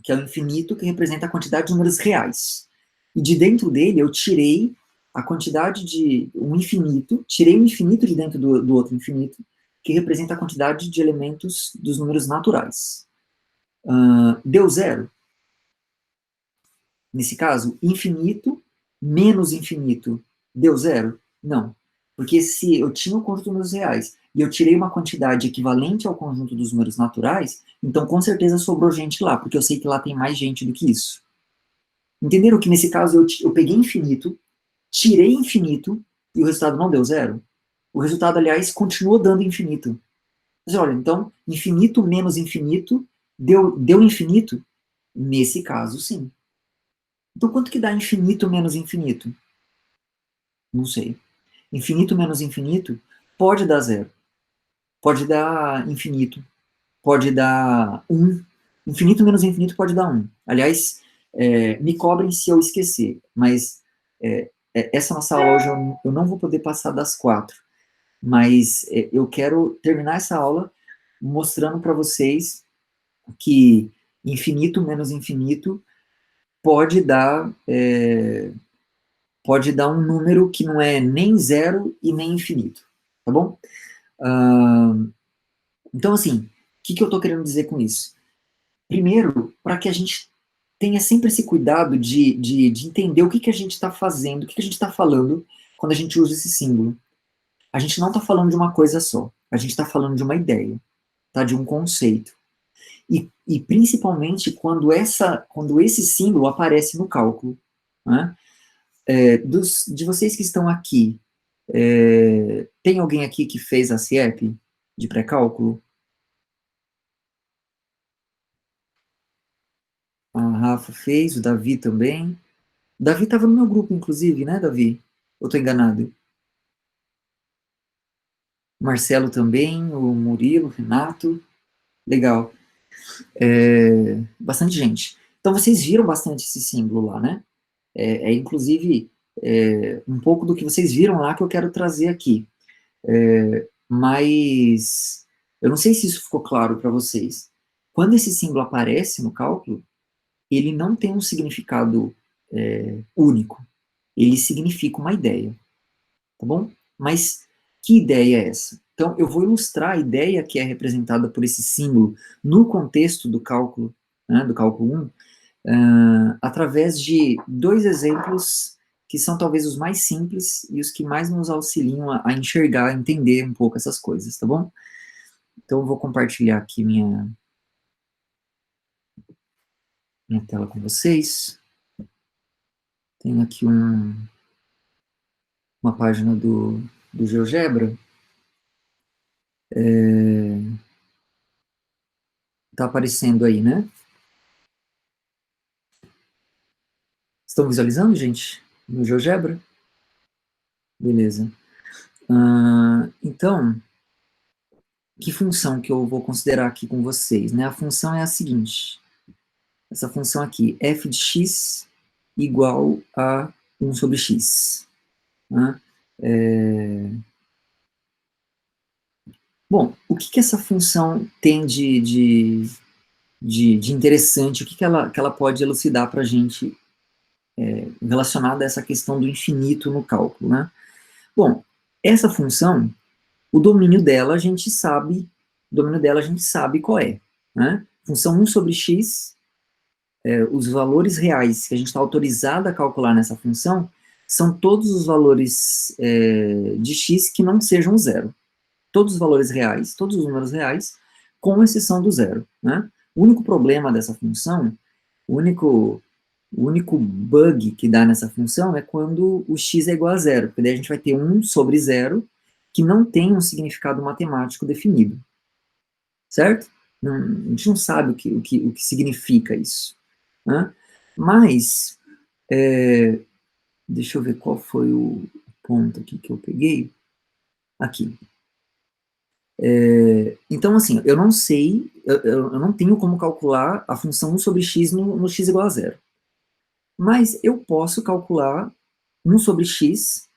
A: que é o infinito que representa a quantidade de números reais. E de dentro dele, eu tirei a quantidade de um infinito, tirei um infinito de dentro do outro infinito, que representa a quantidade de elementos dos números naturais. Deu zero. Nesse caso, infinito menos infinito deu zero? Não. Porque se eu tinha o conjunto de números reais e eu tirei uma quantidade equivalente ao conjunto dos números naturais, então com certeza sobrou gente lá, porque eu sei que lá tem mais gente do que isso. Entenderam que nesse caso eu peguei infinito, tirei infinito e o resultado não deu zero? O resultado, aliás, continuou dando infinito. Mas olha, então, infinito menos infinito deu infinito? Nesse caso, sim. Então, quanto que dá infinito menos infinito? Não sei. Infinito menos infinito pode dar zero. Pode dar infinito. Pode dar um. Infinito menos infinito pode dar um. Aliás, me cobrem se eu esquecer, mas essa nossa aula hoje eu não vou poder passar das 4. Mas eu quero terminar essa aula mostrando para vocês que infinito menos infinito pode dar um número que não é nem zero e nem infinito, tá bom? Então, assim, o que eu estou querendo dizer com isso? Primeiro, para que a gente tenha sempre esse cuidado de entender o que a gente está fazendo, o que a gente está falando quando a gente usa esse símbolo. A gente não está falando de uma coisa só, a gente está falando de uma ideia, tá? De um conceito. E principalmente quando esse símbolo aparece no cálculo, né? De vocês que estão aqui, tem alguém aqui que fez a CIEP de pré-cálculo? A Rafa fez, o Davi também. O Davi estava no meu grupo, inclusive, né, Davi? Ou estou enganado? O Marcelo também, o Murilo, o Renato. Legal. Bastante gente. Então vocês viram bastante esse símbolo lá, né? Inclusive um pouco do que vocês viram lá que eu quero trazer aqui. Mas eu não sei se isso ficou claro para vocês. Quando esse símbolo aparece no cálculo, ele não tem um significado único. Ele significa uma ideia, tá bom? Mas que ideia é essa? Então, eu vou ilustrar a ideia que é representada por esse símbolo no contexto do cálculo, né, do cálculo 1, através de dois exemplos que são talvez os mais simples e os que mais nos auxiliam a enxergar, a entender um pouco essas coisas, tá bom? Então, eu vou compartilhar aqui minha tela com vocês. Tenho aqui uma página do GeoGebra. Tá aparecendo aí, né? Estão visualizando, gente? No GeoGebra? Beleza. Então, que função que eu vou considerar aqui com vocês, né? A função é a seguinte. Essa função aqui, f de x igual a 1 sobre x. Né? Bom, o que essa função tem de interessante, o que ela pode elucidar para a gente relacionado a essa questão do infinito no cálculo, né? Bom, essa função, o domínio dela a gente sabe, qual é, né? Função 1 sobre x, os valores reais que a gente está autorizado a calcular nessa função são todos os valores de x que não sejam zero. Todos os valores reais, todos os números reais, com exceção do zero, né? O único problema dessa função, o único bug que dá nessa função é quando o x é igual a zero, porque daí a gente vai ter 1 sobre zero, que não tem um significado matemático definido. Certo? Não, a gente não sabe o que significa isso. Né? Mas, deixa eu ver qual foi o ponto aqui que eu peguei. Aqui. Então, assim, eu não sei, eu não tenho como calcular a função 1 sobre x no x igual a zero. Mas eu posso calcular 1 sobre x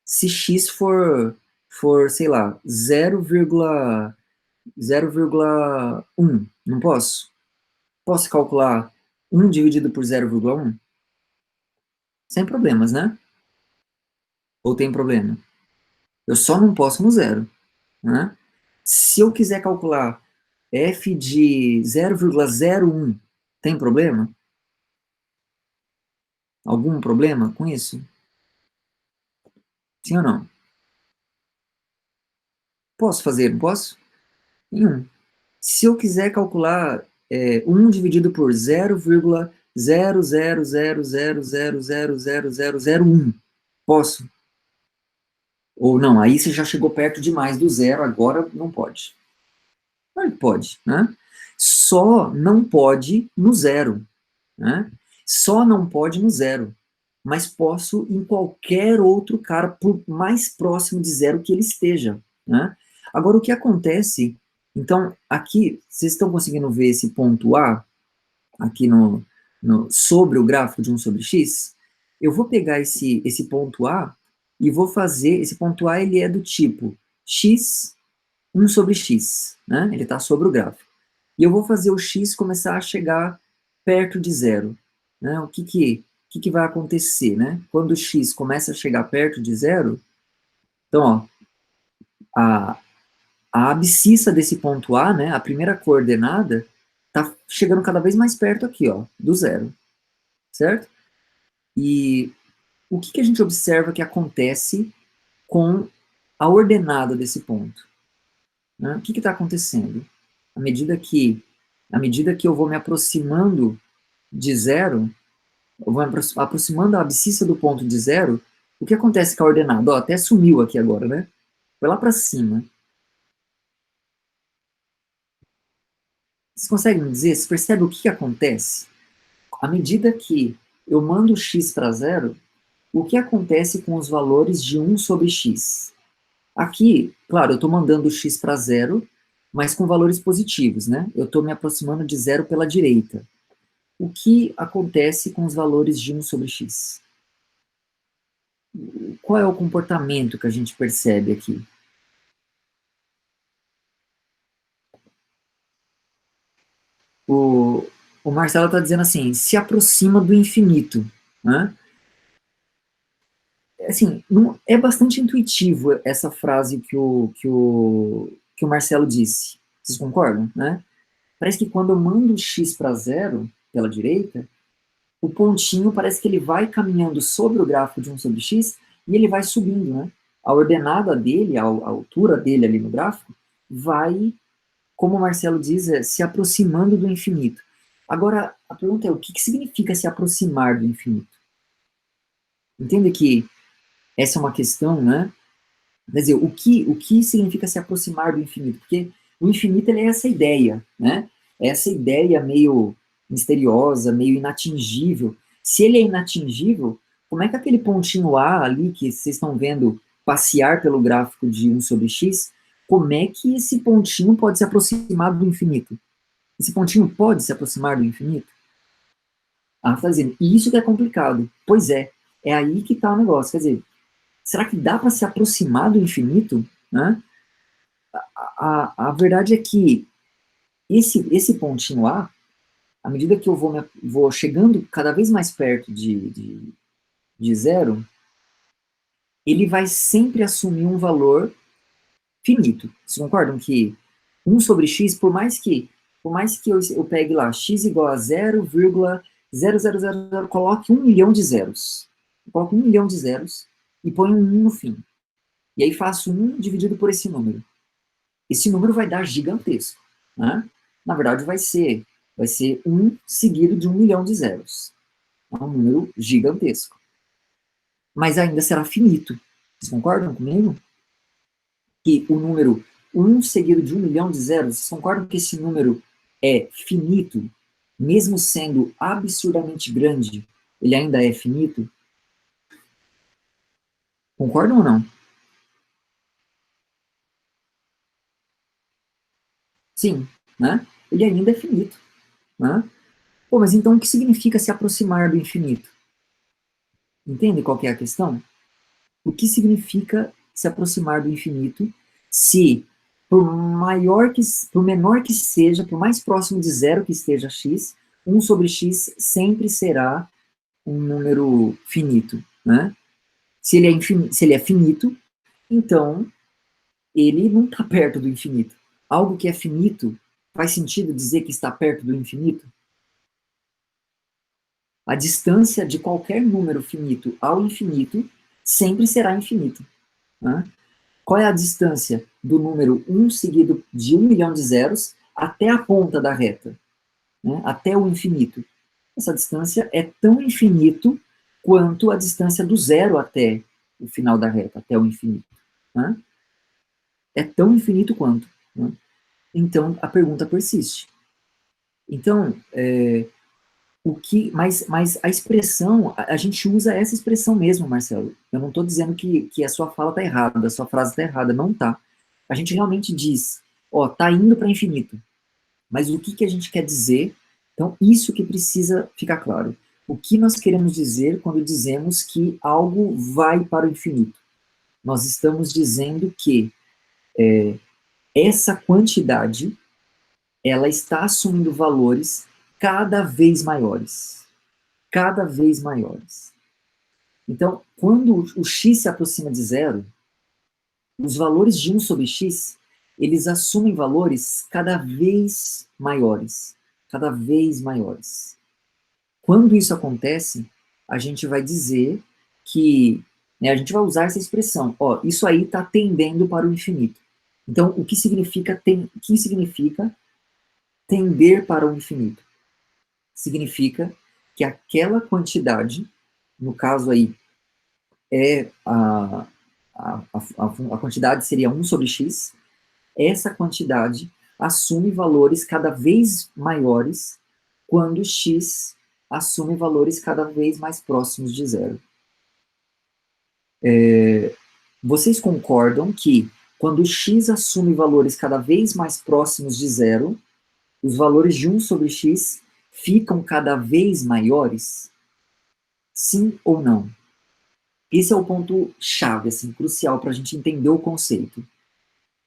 A: se x for sei lá, 0,1. Não posso? Posso calcular 1 dividido por 0,1? Sem problemas, né? Ou tem problema? Eu só não posso no zero, né? Se eu quiser calcular f de 0,01, tem problema? Algum problema com isso? Sim ou não? Posso fazer, não posso? Nenhum. Se eu quiser calcular 1 dividido por 0,00000000001, posso? Ou não, aí você já chegou perto demais do zero, agora não pode. Claro que pode, né? Só não pode no zero, né? Só não pode no zero. Mas posso em qualquer outro cara, por mais próximo de zero que ele esteja, né? Agora, o que acontece... Então, aqui, vocês estão conseguindo ver esse ponto A, aqui sobre o gráfico de 1 sobre x? Eu vou pegar esse ponto A e vou fazer... Esse ponto A, ele é do tipo x 1 sobre x, né? Ele está sobre o gráfico. E eu vou fazer o x começar a chegar perto de zero, né? O que vai acontecer, né? Quando o x começa a chegar perto de zero, então, ó, a, a abscissa desse ponto A, né, a primeira coordenada, está chegando cada vez mais perto aqui, ó, do zero, certo? E o que a gente observa que acontece com a ordenada desse ponto? Né? O que está acontecendo? À medida que eu vou me aproximando de zero, eu vou me aproximando da abscissa do ponto de zero, o que acontece com a ordenada? Ó, até sumiu aqui agora, né? Foi lá para cima. Vocês conseguem me dizer? Você percebe o que acontece? À medida que eu mando x para zero, o que acontece com os valores de 1 sobre x? Aqui, claro, eu estou mandando x para zero, mas com valores positivos, né? Eu estou me aproximando de zero pela direita. O que acontece com os valores de 1 sobre x? Qual é o comportamento que a gente percebe aqui? O, o Marcelo está dizendo assim, se aproxima do infinito, né? Assim, não, é bastante intuitivo essa frase que o Marcelo disse. Vocês concordam, né? Parece que quando eu mando x para zero, pela direita, o pontinho parece que ele vai caminhando sobre o gráfico de 1 sobre x e ele vai subindo, né? A ordenada dele, a altura dele ali no gráfico, vai, como o Marcelo diz, se aproximando do infinito. Agora, a pergunta é, o que significa se aproximar do infinito? Entende que essa é uma questão, né? Quer dizer, o que significa se aproximar do infinito? Porque o infinito ele é essa ideia, né? É essa ideia meio misteriosa, meio inatingível. Se ele é inatingível, como é que aquele pontinho A ali, que vocês estão vendo passear pelo gráfico de 1 sobre x, como é que esse pontinho pode se aproximar do infinito? Esse pontinho pode se aproximar do infinito? Ah, está dizendo, e isso que é complicado. Pois é aí que está o negócio. Quer dizer, será que dá para se aproximar do infinito? Né? a verdade é que esse pontinho A, à medida que eu vou chegando cada vez mais perto de zero, ele vai sempre assumir um valor finito. Vocês concordam que 1 sobre x, por mais que eu pegue lá x igual a 0,0000, coloque 1 milhão de zeros. Eu coloco 1 milhão de zeros e ponho um 1 no fim. E aí faço 1 dividido por esse número. Esse número vai dar gigantesco, né? Na verdade, vai ser 1 seguido de 1 milhão de zeros. É um número gigantesco. Mas ainda será finito. Vocês concordam comigo? Que o número 1 seguido de 1 milhão de zeros, vocês concordam que esse número é finito? Mesmo sendo absurdamente grande, ele ainda é finito? Concordam ou não? Sim, né? Ele ainda é finito, né? Pô, mas então o que significa se aproximar do infinito? Entende qual que é a questão? O que significa se aproximar do infinito se, por menor que seja, por mais próximo de zero que esteja x, 1 sobre x sempre será um número finito, né? Se ele é finito, então ele não está perto do infinito. Algo que é finito, faz sentido dizer que está perto do infinito? A distância de qualquer número finito ao infinito sempre será infinito, né? Qual é a distância do número 1 seguido de 1 milhão de zeros até a ponta da reta, né? Até o infinito? Essa distância é tão infinito quanto a distância do zero até o final da reta, até o infinito, né? É tão infinito quanto, né? Então, a pergunta persiste. Então, mas a expressão, a gente usa essa expressão mesmo, Marcelo. Eu não estou dizendo que a sua fala está errada, a sua frase está errada, não está. A gente realmente diz, ó, está indo para infinito. Mas o que a gente quer dizer? Então, isso que precisa ficar claro. O que nós queremos dizer quando dizemos que algo vai para o infinito? Nós estamos dizendo que essa quantidade, ela está assumindo valores cada vez maiores. Cada vez maiores. Então, quando o x se aproxima de zero, os valores de 1 sobre x, eles assumem valores cada vez maiores. Cada vez maiores. Quando isso acontece, a gente vai dizer que, né, a gente vai usar essa expressão, ó, isso aí está tendendo para o infinito. Então, o que significa tender para o infinito? Significa que aquela quantidade, no caso aí, é a quantidade seria 1 sobre x, essa quantidade assume valores cada vez maiores quando x assume valores cada vez mais próximos de zero. Vocês concordam que quando x assume valores cada vez mais próximos de zero, os valores de 1 sobre x ficam cada vez maiores? Sim ou não? Esse é o ponto chave, assim, crucial para a gente entender o conceito.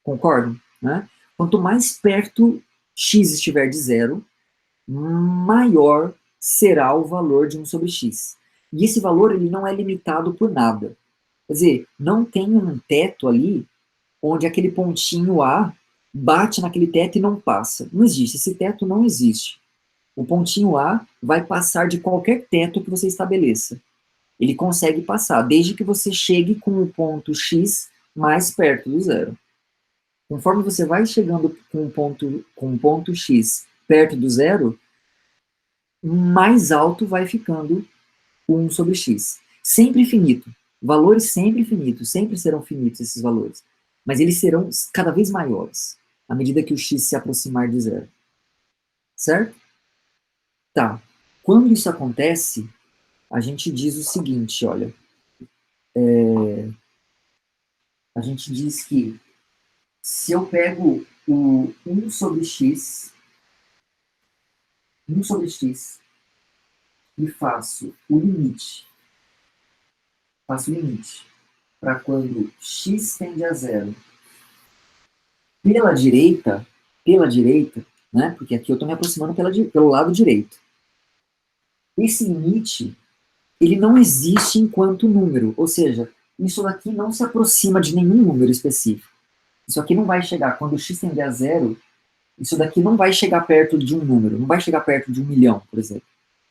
A: Concordam? Né? Quanto mais perto x estiver de zero, maior será o valor de 1 sobre x. E esse valor ele não é limitado por nada. Quer dizer, não tem um teto ali onde aquele pontinho A bate naquele teto e não passa. Não existe, esse teto não existe. O pontinho A vai passar de qualquer teto que você estabeleça. Ele consegue passar, desde que você chegue com o ponto X mais perto do zero. Conforme você vai chegando com o ponto X perto do zero, mais alto vai ficando o 1 sobre x. Sempre infinito. Valores sempre infinitos, sempre serão finitos esses valores. Mas eles serão cada vez maiores, à medida que o x se aproximar de zero. Certo? Tá. Quando isso acontece, a gente diz o seguinte, olha. A gente diz que se eu pego o 1 sobre x, 1 sobre x, e faço o limite para quando x tende a zero pela direita, né, porque aqui eu estou me aproximando pelo lado direito. Esse limite, ele não existe enquanto número, ou seja, isso daqui não se aproxima de nenhum número específico. Isso aqui não vai chegar, quando o x tender a zero, isso daqui não vai chegar perto de um número, não vai chegar perto de 1.000.000, por exemplo.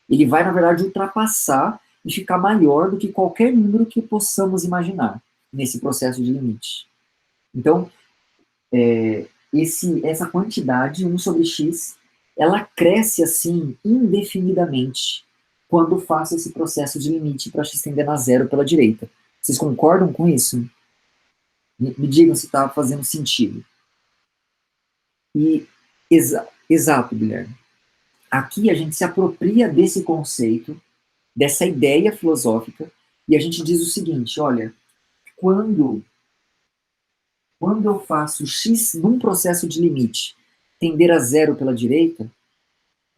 A: Ele vai, na verdade, ultrapassar e ficar maior do que qualquer número que possamos imaginar nesse processo de limite. Então, essa quantidade, 1 sobre x, ela cresce assim indefinidamente quando faço esse processo de limite para x tendendo a zero pela direita. Vocês concordam com isso? Me digam se está fazendo sentido. E exato, Guilherme. Aqui a gente se apropria desse conceito, dessa ideia filosófica, e a gente diz o seguinte, olha, quando eu faço x num processo de limite tender a zero pela direita,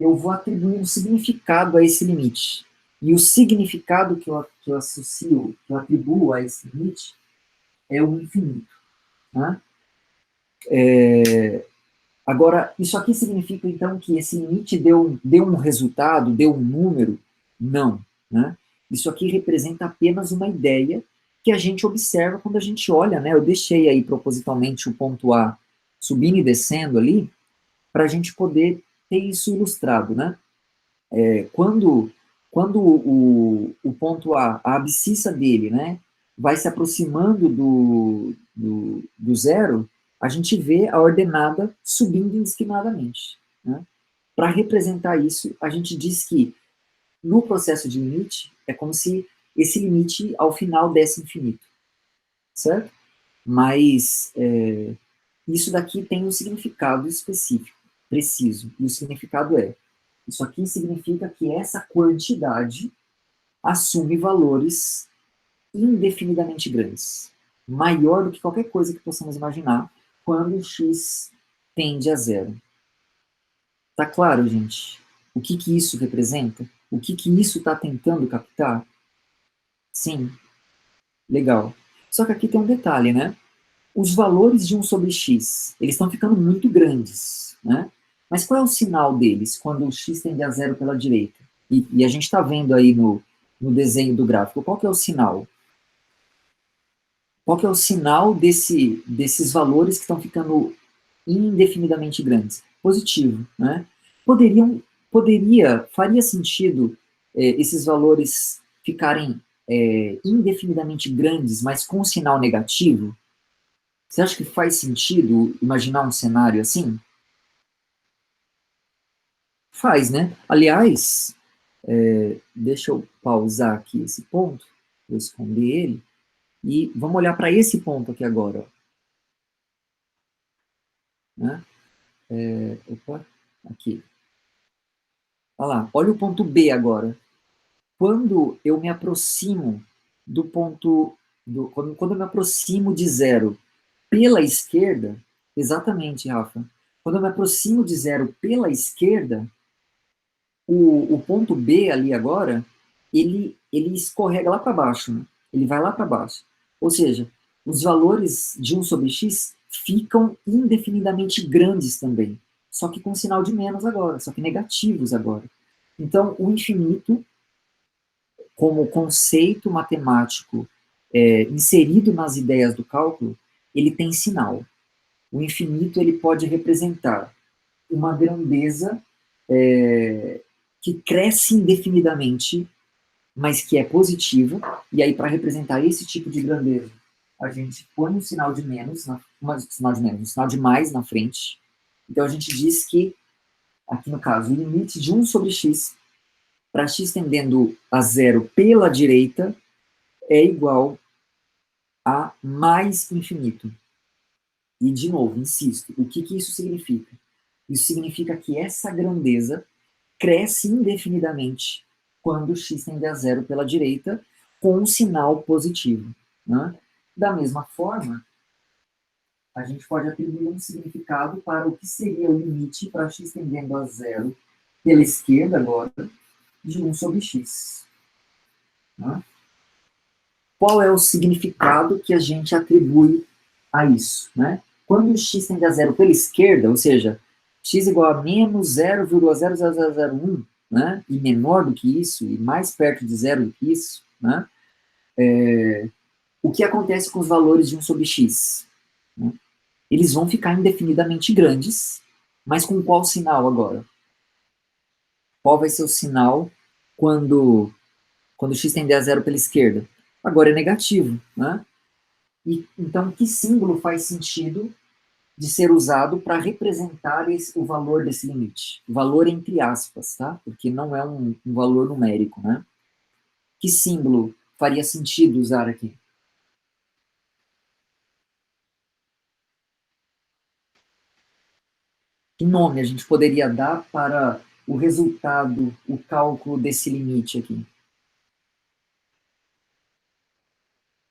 A: eu vou atribuir um significado a esse limite. E o significado que eu associo, que eu atribuo a esse limite, é o infinito. Né? Agora, isso aqui significa, então, que esse limite deu um resultado, deu um número? Não. Né? Isso aqui representa apenas uma ideia que a gente observa quando a gente olha, né? Eu deixei aí propositalmente o ponto A subindo e descendo ali, para a gente poder ter isso ilustrado, né? Quando o ponto a abscissa dele, né, vai se aproximando do zero, a gente vê a ordenada subindo indiscriminadamente. Né? Para representar isso, a gente diz que no processo de limite, é como se esse limite ao final desse infinito. Certo? Mas isso daqui tem um significado específico, preciso. E o significado é: isso aqui significa que essa quantidade assume valores indefinidamente grandes, maior do que qualquer coisa que possamos imaginar, quando x tende a zero. Tá claro, gente? O que isso representa? O que isso está tentando captar? Sim, legal. Só que aqui tem um detalhe, né? Os valores de 1 sobre x, eles estão ficando muito grandes, né? Mas qual é o sinal deles quando o x tende a zero pela direita? E a gente está vendo aí no desenho do gráfico, qual que é o sinal? Qual que é o sinal desses valores que estão ficando indefinidamente grandes? Positivo, né? Faria sentido esses valores ficarem indefinidamente grandes, mas com um sinal negativo? Você acha que faz sentido imaginar um cenário assim? Faz, né? Aliás, deixa eu pausar aqui esse ponto, vou esconder ele, e vamos olhar para esse ponto aqui agora. Ó. Né? Opa, aqui. Olha lá, olha o ponto B agora. Quando eu me aproximo do ponto, quando eu me aproximo de zero pela esquerda, exatamente, Rafa, quando eu me aproximo de zero pela esquerda, o ponto B ali agora, ele escorrega lá para baixo, né? Ele vai lá para baixo. Ou seja, os valores de 1 sobre x ficam indefinidamente grandes também, só que com sinal de menos agora, só que negativos agora. Então, o infinito, como conceito matemático inserido nas ideias do cálculo, ele tem sinal. O infinito ele pode representar uma grandeza que cresce indefinidamente, mas que é positiva, e aí para representar esse tipo de grandeza, a gente põe um sinal de menos, um sinal de mais na frente. Então a gente diz que, aqui no caso, o limite de 1 sobre x, para x tendendo a zero pela direita, é igual a mais infinito. E, de novo, insisto, o que isso significa? Isso significa que essa grandeza cresce indefinidamente quando x tende a zero pela direita, com um sinal positivo. Né? Da mesma forma, a gente pode atribuir um significado para o que seria o limite para x tendendo a zero pela esquerda agora, de 1 sobre x. Né? Qual é o significado que a gente atribui a isso? Né? Quando x tende a zero pela esquerda, ou seja, x igual a menos 0,00001, né, e menor do que isso, e mais perto de zero do que isso, né, o que acontece com os valores de 1 sobre x? Né? Eles vão ficar indefinidamente grandes, mas com qual sinal agora? Qual vai ser o sinal quando x tender a zero pela esquerda? Agora é negativo, né? E, então, que símbolo faz sentido de ser usado para representar o valor desse limite? O valor entre aspas, tá? Porque não é um valor numérico, né? Que símbolo faria sentido usar aqui? Que nome a gente poderia dar para o resultado, o cálculo desse limite aqui?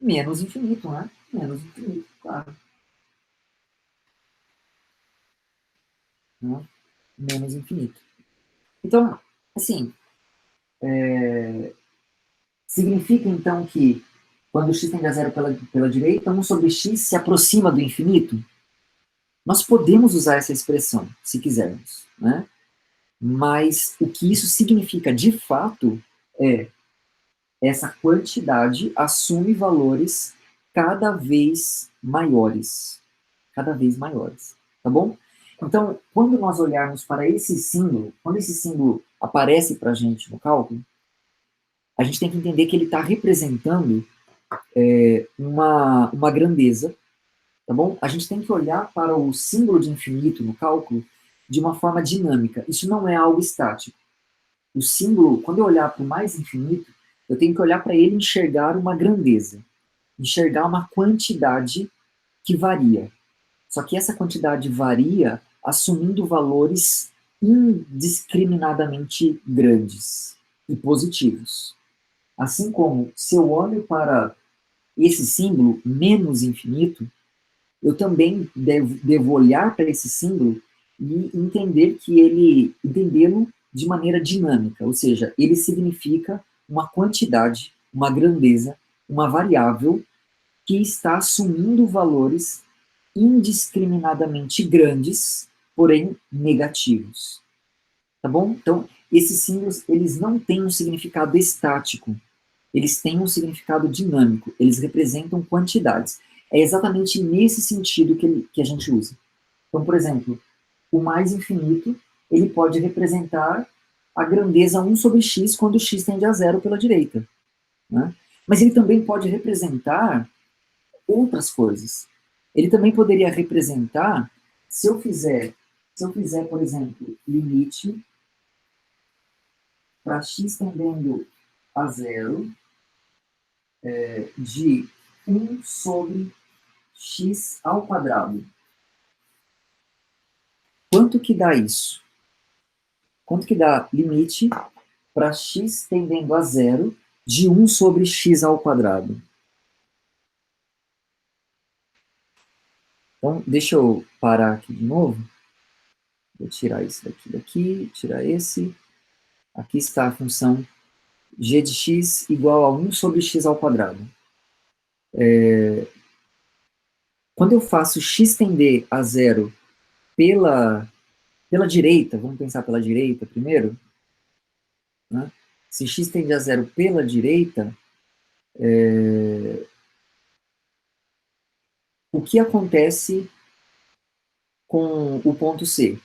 A: Menos infinito, né? Menos infinito, claro. Né? Menos infinito. Então, assim, significa então que quando x tende a zero pela direita, 1 sobre x se aproxima do infinito? Nós podemos usar essa expressão, se quisermos, né? Mas o que isso significa de fato é essa quantidade assume valores cada vez maiores. Cada vez maiores. Tá bom? Então, quando nós olharmos para esse símbolo, quando esse símbolo aparece para a gente no cálculo, a gente tem que entender que ele está representando uma grandeza, tá bom? A gente tem que olhar para o símbolo de infinito no cálculo de uma forma dinâmica. Isso não é algo estático. O símbolo, quando eu olhar para o mais infinito, eu tenho que olhar para ele e enxergar uma grandeza, enxergar uma quantidade que varia. Só que essa quantidade varia assumindo valores indiscriminadamente grandes e positivos. Assim como, se eu olho para esse símbolo menos infinito, eu também devo olhar para esse símbolo e entender que entendê-lo de maneira dinâmica, ou seja, ele significa uma quantidade, uma grandeza, uma variável que está assumindo valores indiscriminadamente grandes, porém negativos. Tá bom? Então, esses símbolos, eles não têm um significado estático, eles têm um significado dinâmico, eles representam quantidades. É exatamente nesse sentido que a gente usa. Então, por exemplo, o mais infinito, ele pode representar a grandeza 1 sobre x quando x tende a zero pela direita. Né? Mas ele também pode representar outras coisas. Ele também poderia representar, se eu fizer, por exemplo, limite para x tendendo a zero de 1 sobre x ao quadrado. Quanto que dá isso? Quanto que dá limite para x tendendo a zero de 1 sobre x ao quadrado? Então, deixa eu parar aqui de novo. Vou tirar isso daqui, tirar esse. Aqui está a função g de x igual a 1 sobre x ao quadrado. Quando eu faço x tender a zero pela direita, vamos pensar pela direita primeiro, né? Se x tende a zero pela direita, o que acontece com o ponto C?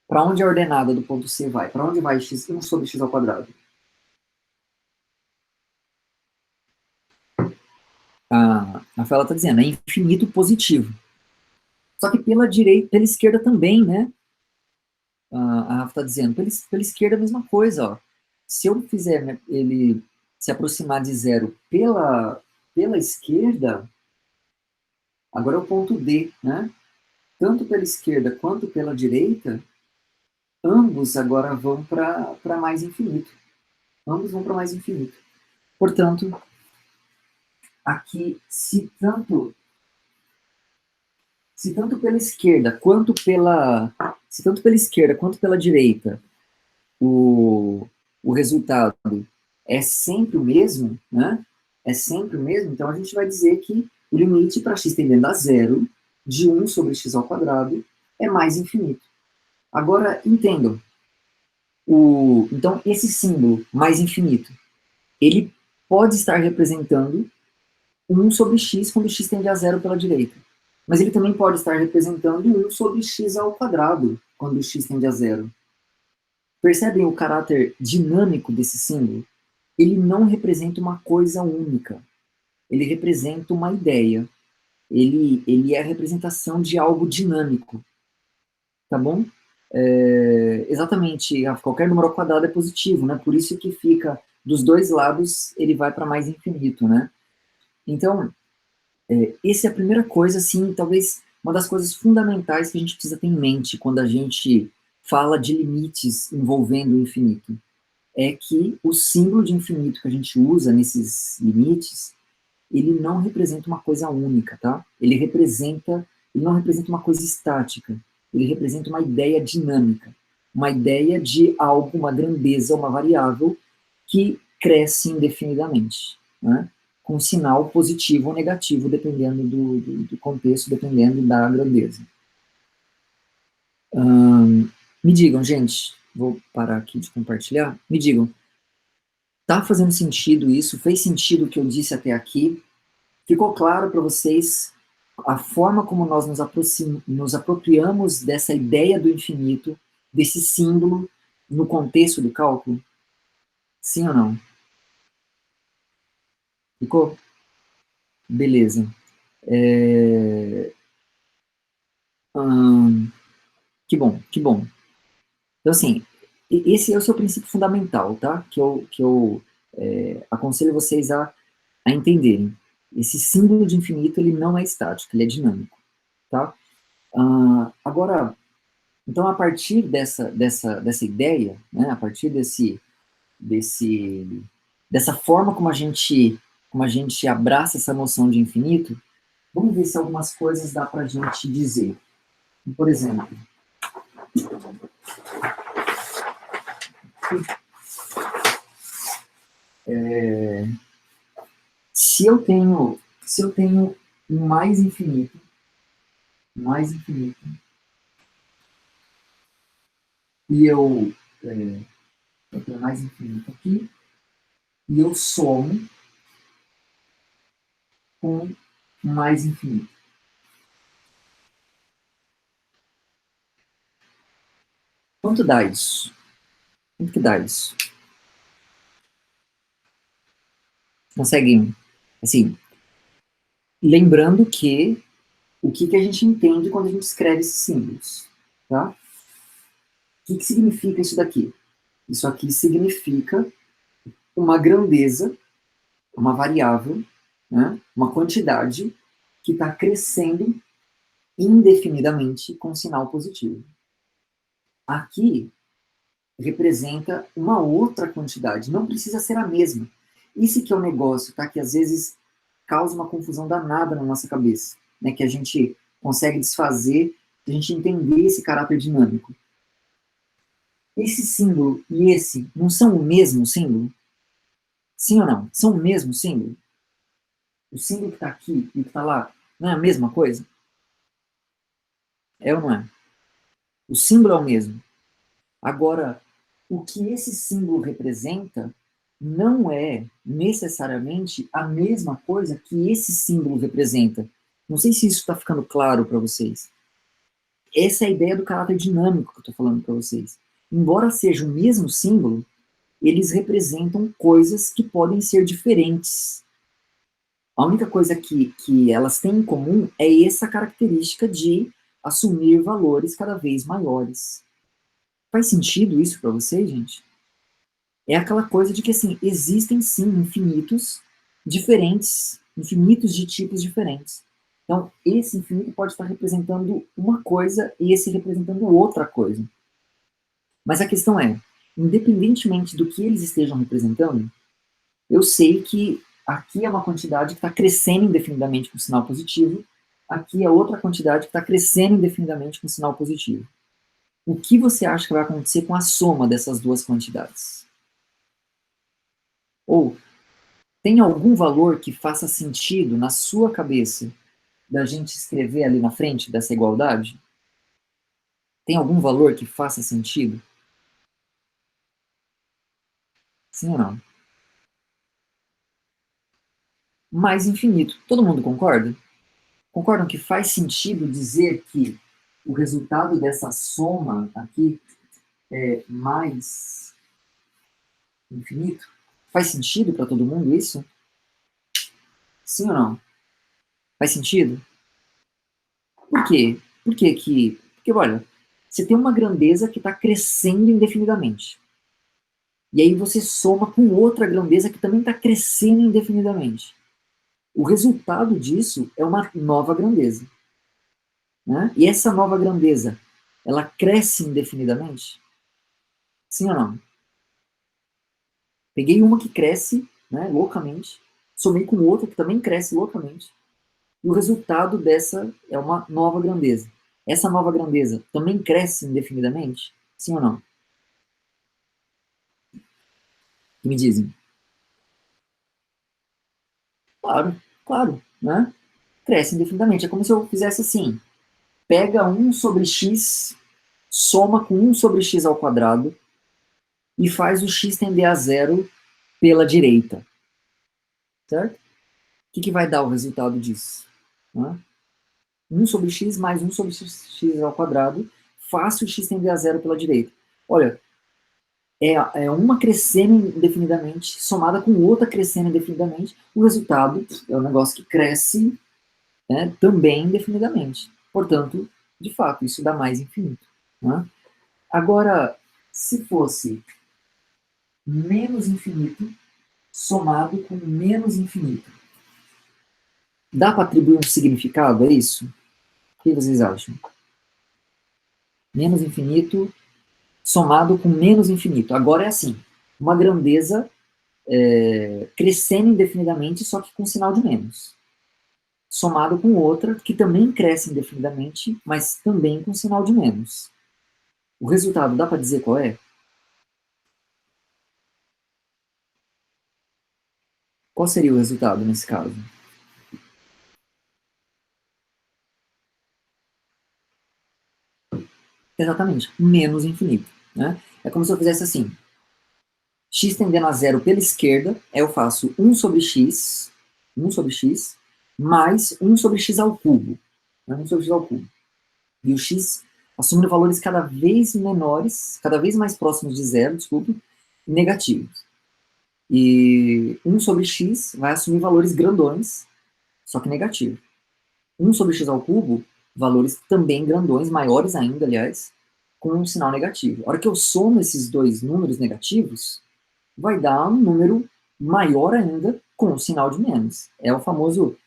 A: Para onde a ordenada do ponto C vai? Para onde vai x, 1 sobre x ao quadrado? A Rafaela está dizendo, é infinito positivo. Só que pela direita, pela esquerda também, né? A Rafa está dizendo, pela esquerda a mesma coisa, ó. Se eu fizer ele se aproximar de zero pela esquerda, agora é o ponto D, né? Tanto pela esquerda quanto pela direita, ambos agora vão para mais infinito. Ambos vão para mais infinito. Portanto, aqui, se tanto pela esquerda quanto pela direita, o resultado é sempre o mesmo, né? É sempre o mesmo, então a gente vai dizer que o limite para x tendendo a zero de 1 sobre x ao quadrado é mais infinito. Agora, entendam. Então, esse símbolo mais infinito, ele pode estar representando 1 sobre x quando x tende a zero pela direita. Mas ele também pode estar representando 1 sobre x ao quadrado quando x tende a zero. Percebem o caráter dinâmico desse símbolo? Ele não representa uma coisa única. Ele representa uma ideia. Ele é a representação de algo dinâmico. Tá bom? Exatamente, qualquer número ao quadrado é positivo, né? Por isso que fica, dos dois lados, ele vai para mais infinito, né? Então, essa é a primeira coisa, assim, talvez uma das coisas fundamentais que a gente precisa ter em mente quando a gente fala de limites envolvendo o infinito. É que o símbolo de infinito que a gente usa nesses limites, ele não representa uma coisa única, tá? Ele não representa uma coisa estática, ele representa uma ideia dinâmica, uma ideia de algo, uma grandeza, uma variável que cresce indefinidamente, né? Com sinal positivo ou negativo, dependendo do contexto, dependendo da grandeza. Me digam, gente, vou parar aqui de compartilhar, me digam, tá fazendo sentido isso? Fez sentido o que eu disse até aqui? Ficou claro para vocês a forma como nós nos apropriamos dessa ideia do infinito, desse símbolo, no contexto do cálculo? Sim ou não? Ficou? Beleza. Que bom, que bom. Então, assim, esse é o seu princípio fundamental, tá? Que eu aconselho vocês a entenderem. Esse símbolo de infinito, ele não é estático, ele é dinâmico, tá? Agora, então, a partir dessa ideia, né, a partir dessa forma como a gente abraça essa noção de infinito, vamos ver se algumas coisas dá para a gente dizer. Por exemplo, se eu tenho um mais infinito, e eu tenho mais infinito aqui, e eu somo com mais infinito. Quanto dá isso? Quanto que dá isso? Conseguem, assim, lembrando que o que a gente entende quando a gente escreve esses símbolos, tá? O que significa isso daqui? Isso aqui significa uma grandeza, uma variável, né? Uma quantidade que está crescendo indefinidamente com sinal positivo. Aqui representa uma outra quantidade, não precisa ser a mesma. Isso que é o negócio, tá? Que às vezes causa uma confusão danada na nossa cabeça, né? Que a gente consegue desfazer, a gente entender esse caráter dinâmico. Esse símbolo e esse não são o mesmo símbolo? Sim ou não? São o mesmo símbolo? O símbolo que está aqui e o que está lá não é a mesma coisa? É ou não é? O símbolo é o mesmo. Agora, o que esse símbolo representa não é necessariamente a mesma coisa que esse símbolo representa. Não sei se isso está ficando claro para vocês. Essa é a ideia do caráter dinâmico que eu estou falando para vocês. Embora seja o mesmo símbolo, eles representam coisas que podem ser diferentes. A única coisa que elas têm em comum é essa característica de assumir valores cada vez maiores. Faz sentido isso para vocês, gente? É aquela coisa de que, assim, existem sim infinitos diferentes, infinitos de tipos diferentes. Então, esse infinito pode estar representando uma coisa e esse representando outra coisa. Mas a questão é, independentemente do que eles estejam representando, eu sei que aqui é uma quantidade que está crescendo indefinidamente com sinal positivo, aqui é outra quantidade que está crescendo indefinidamente com sinal positivo. O que você acha que vai acontecer com a soma dessas duas quantidades? Ou tem algum valor que faça sentido na sua cabeça da gente escrever ali na frente dessa igualdade? Tem algum valor que faça sentido? Sim ou não? Mais infinito. Todo mundo concorda? Concordam que faz sentido dizer que o resultado dessa soma aqui é mais infinito? Faz sentido para todo mundo isso? Sim ou não? Faz sentido? Por quê? Porque, olha, você tem uma grandeza que está crescendo indefinidamente. E aí você soma com outra grandeza que também está crescendo indefinidamente. O resultado disso é uma nova grandeza. Né? E essa nova grandeza, ela cresce indefinidamente? Sim ou não? Peguei uma que cresce, né, loucamente, somei com outra que também cresce loucamente, e o resultado dessa é uma nova grandeza. Essa nova grandeza também cresce indefinidamente? Sim ou não? Que me dizem? Claro, claro, né? Cresce indefinidamente. É como se eu fizesse assim: pega 1 sobre x, soma com 1 sobre x ao quadrado e faz o x tender a zero pela direita, certo? O que vai dar o resultado disso? Né? 1 sobre x mais 1 sobre x ao quadrado, faça o x tender a zero pela direita. Olha, é uma crescendo indefinidamente, somada com outra crescendo indefinidamente, o resultado é um negócio que cresce, né, também indefinidamente. Portanto, de fato, isso dá mais infinito. Né? Agora, se fosse menos infinito somado com menos infinito, dá para atribuir um significado a isso? O que vocês acham? Menos infinito somado com menos infinito. Agora é assim, uma grandeza crescendo indefinidamente, só que com sinal de menos. Somado com outra que também cresce indefinidamente, mas também com sinal de menos. O resultado, dá para dizer qual é? Qual seria o resultado nesse caso? Exatamente, menos infinito. Né? É como se eu fizesse assim, x tendendo a zero pela esquerda, eu faço 1 sobre x, mais 1 sobre x ao cubo. Né? 1 sobre x ao cubo. E o x assumindo valores cada vez menores, cada vez mais próximos de zero, desculpe, negativos. E 1 sobre x vai assumir valores grandões, só que negativos. 1 sobre x ao cubo, valores também grandões, maiores ainda, aliás, com um sinal negativo. A hora que eu somo esses dois números negativos, vai dar um número maior ainda com o sinal de menos. É o famoso,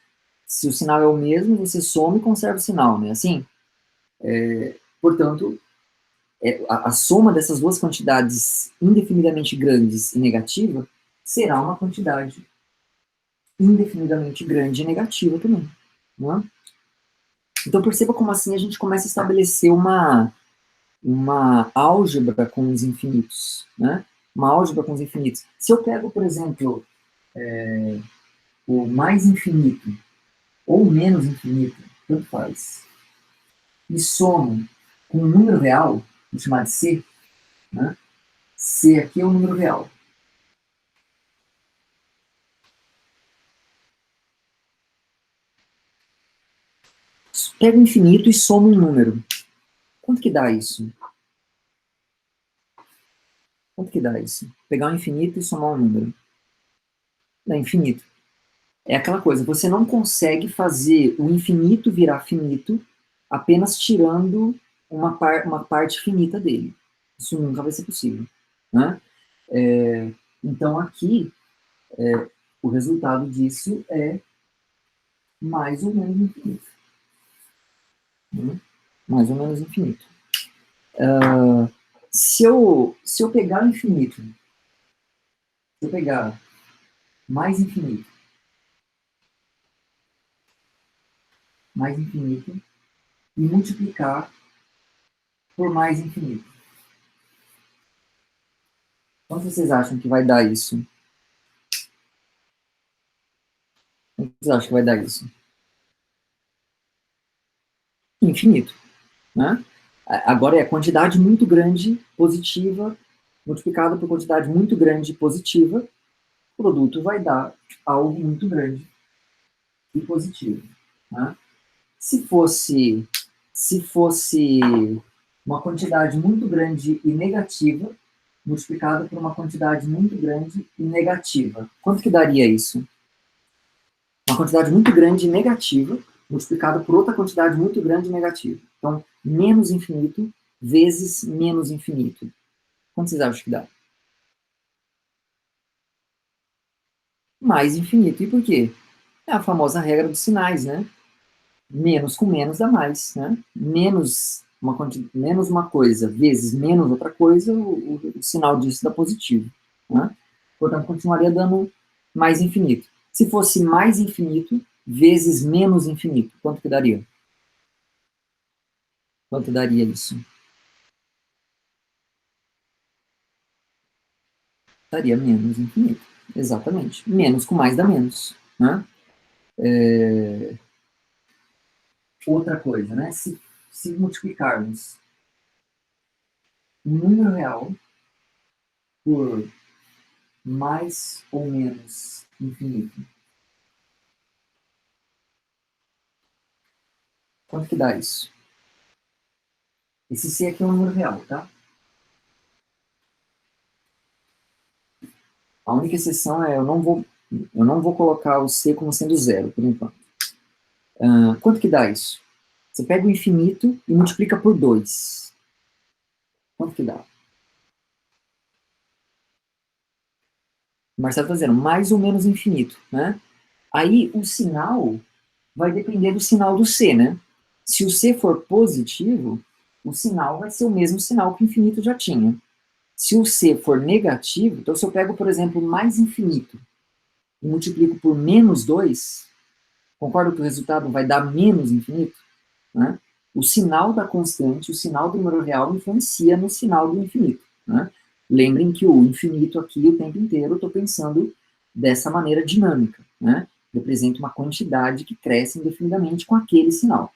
A: se o sinal é o mesmo, você soma e conserva o sinal, né? Assim, portanto, a soma dessas duas quantidades indefinidamente grandes e negativa será uma quantidade indefinidamente grande e negativa também. Né? Então perceba como assim a gente começa a estabelecer uma álgebra com os infinitos. Né? Uma álgebra com os infinitos. Se eu pego, por exemplo, o mais infinito ou menos infinito, tanto faz, e somo com um número real, vou chamar de C, né? C aqui é um número real. Pega o infinito e soma um número. Quanto que dá isso? Quanto que dá isso? Pegar o infinito e somar um número. Dá infinito. É aquela coisa, você não consegue fazer o infinito virar finito apenas tirando uma parte finita dele. Isso nunca vai ser possível. Né? Então aqui, o resultado disso é mais ou menos infinito. Né? Mais ou menos infinito. Se eu pegar o infinito, se eu pegar mais infinito, e multiplicar por mais infinito. Quanto vocês acham que vai dar isso? Quanto vocês acham que vai dar isso? infinito, né? Agora é quantidade muito grande positiva multiplicada por quantidade muito grande positiva, o produto vai dar algo muito grande e positivo, né? Se fosse, se fosse uma quantidade muito grande e negativa, multiplicada por uma quantidade muito grande e negativa, quanto que daria isso? Uma quantidade muito grande e negativa, multiplicada por outra quantidade muito grande e negativa. Então, menos infinito vezes menos infinito. Quanto vocês acham que dá? Mais infinito. E por quê? É a famosa regra dos sinais, né? Menos com menos dá mais, né? Menos uma coisa vezes menos outra coisa, o sinal disso dá positivo, né? Portanto, continuaria dando mais infinito. Se fosse mais infinito vezes menos infinito, quanto que daria? Quanto daria isso? Daria menos infinito. Exatamente. Menos com mais dá menos, né? Outra coisa, né? Se multiplicarmos um número real por mais ou menos infinito, quanto que dá isso? Esse C aqui é um número real, tá? A única exceção é eu não vou colocar o C como sendo zero, por enquanto. Quanto que dá isso? Você pega o infinito e multiplica por 2. Quanto que dá? O Marcelo está dizendo mais ou menos infinito, né? Aí o sinal vai depender do sinal do C, né? Se o C for positivo, o sinal vai ser o mesmo sinal que o infinito já tinha. Se o C for negativo, então se eu pego, por exemplo, mais infinito e multiplico por menos 2, concorda que o resultado vai dar menos infinito? Né? O sinal da constante, o sinal do número real influencia no sinal do infinito. Né? Lembrem que o infinito aqui, o tempo inteiro, eu estou pensando dessa maneira dinâmica. Né? Representa uma quantidade que cresce indefinidamente com aquele sinal.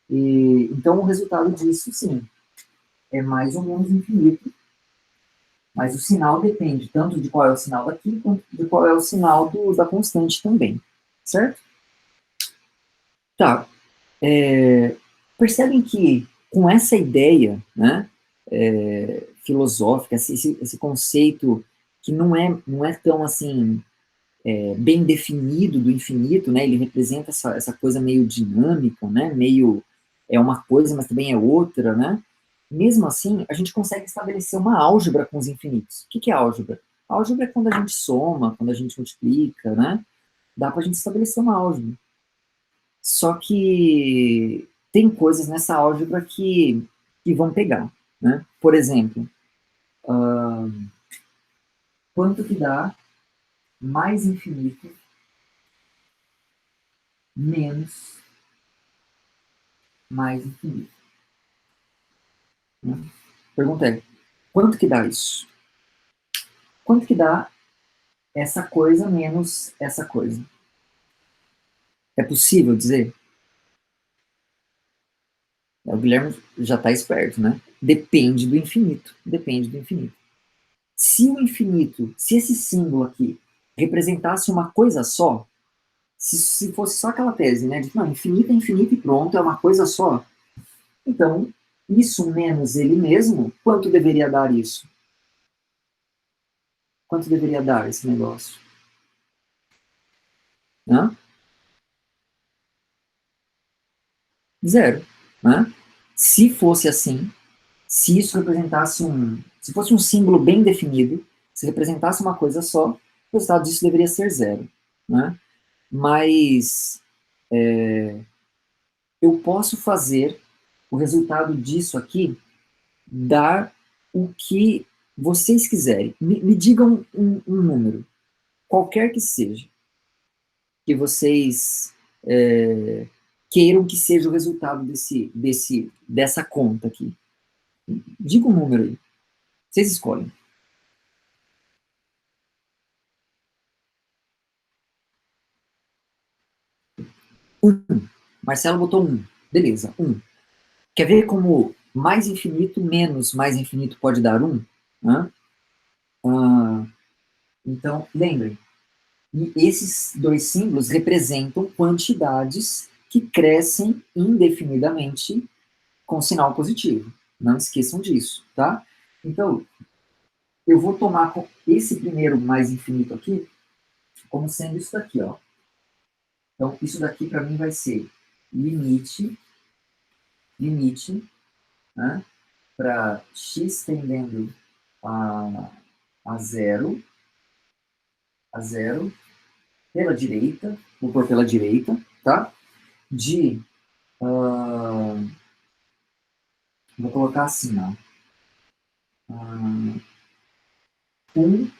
A: Então, o resultado disso, sim, é mais ou menos infinito, mas o sinal depende tanto de qual é o sinal daqui, quanto de qual é o sinal da constante também. Certo? Tá. Percebem que com essa ideia, né, filosófica, esse conceito que não é tão assim bem definido do infinito, né, ele representa essa coisa meio dinâmica, né, meio é uma coisa, mas também é outra, né? Mesmo assim, a gente consegue estabelecer uma álgebra com os infinitos. O que é álgebra? Álgebra é quando a gente soma, quando a gente multiplica, né? Dá para a gente estabelecer uma álgebra. Só que tem coisas nessa álgebra que vão pegar, né? Por exemplo, quanto que dá mais infinito menos mais infinito? Né? Pergunta é, quanto que dá isso? Quanto que dá essa coisa menos essa coisa? É possível dizer? O Guilherme já está esperto, né? Depende do infinito. Depende do infinito. Se o infinito, se esse símbolo aqui representasse uma coisa só, se fosse só aquela tese, né, de que não, infinito é infinito e pronto, é uma coisa só, então, isso menos ele mesmo, quanto deveria dar isso? Quanto deveria dar esse negócio? Né? Zero. Né? Se fosse assim, se isso representasse se fosse um símbolo bem definido, se representasse uma coisa só, o resultado disso deveria ser zero. Né? Mas eu posso fazer o resultado disso aqui dar o que vocês quiserem. Me digam um número, qualquer que seja, que vocês queiram que seja o resultado dessa conta aqui. Diga um número aí. Vocês escolhem. Um. Marcelo botou um. Beleza, 1. Quer ver como mais infinito menos mais infinito pode dar 1? Então, lembrem, esses dois símbolos representam quantidades que crescem indefinidamente com sinal positivo. Não esqueçam disso, tá? Então, eu vou tomar esse primeiro mais infinito aqui como sendo isso daqui, ó. Então, isso daqui para mim vai ser limite, né, para x tendendo a zero, pela direita, vou pôr pela direita, tá? De, vou colocar assim, ó, 1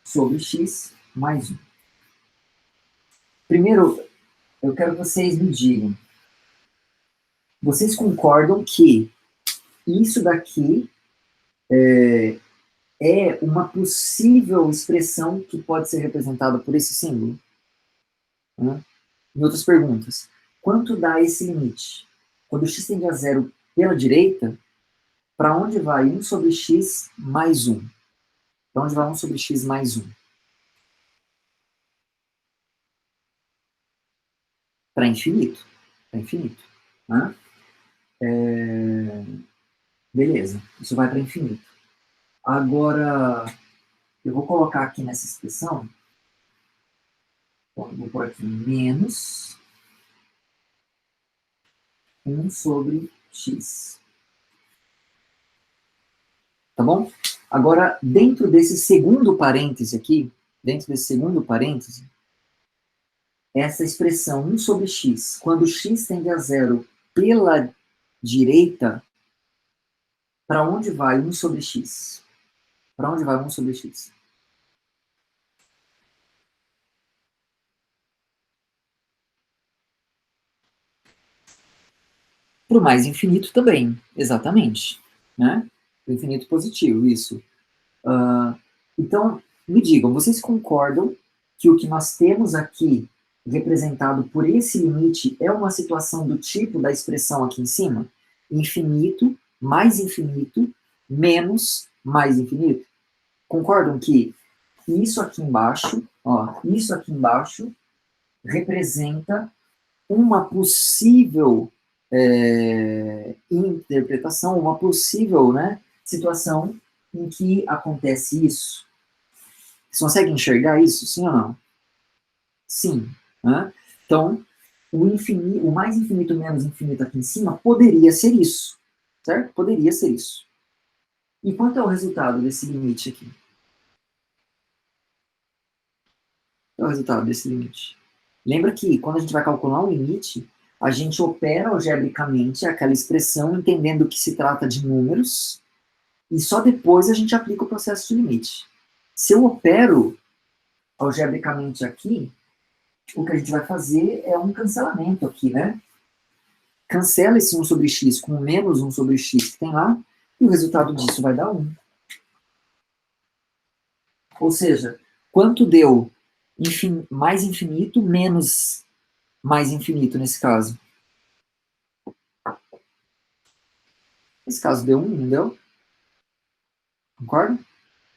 A: sobre x mais 1. Primeiro, eu quero que vocês me digam, vocês concordam que isso daqui é uma possível expressão que pode ser representada por esse símbolo? Né? Em outras perguntas, quanto dá esse limite? Quando x tende a zero pela direita, para onde vai 1 sobre x mais 1? Para onde vai 1 sobre x mais 1? Para infinito. Para infinito. Né? Beleza, isso vai para infinito. Agora, eu vou colocar aqui nessa expressão, vou pôr aqui menos 1 sobre x. Tá bom? Agora, dentro desse segundo parêntese aqui, essa expressão 1 sobre x, quando x tende a zero pela direita, para onde vai 1 sobre x? Para onde vai 1 sobre x? Para o mais infinito também, exatamente. Né? O infinito positivo, isso. Então, me digam, vocês concordam que o que nós temos aqui representado por esse limite é uma situação do tipo da expressão aqui em cima? Infinito, menos mais infinito? Concordam que isso aqui embaixo, ó, isso aqui embaixo representa uma possível interpretação, uma possível, né, situação em que acontece isso? Vocês conseguem enxergar isso, sim ou não? Sim. Né? Então, o mais infinito menos infinito aqui em cima poderia ser isso, certo? Poderia ser isso. E quanto é o resultado desse limite aqui? Qual é o resultado desse limite? Lembra que quando a gente vai calcular um limite, a gente opera algebricamente aquela expressão entendendo que se trata de números e só depois a gente aplica o processo de limite. Se eu opero algebricamente aqui, o que a gente vai fazer é um cancelamento aqui, né? Cancela esse 1 sobre x com menos 1 sobre x que tem lá, e o resultado disso vai dar 1. Ou seja, quanto deu mais infinito menos mais infinito nesse caso? Nesse caso deu 1, não deu? Concorda?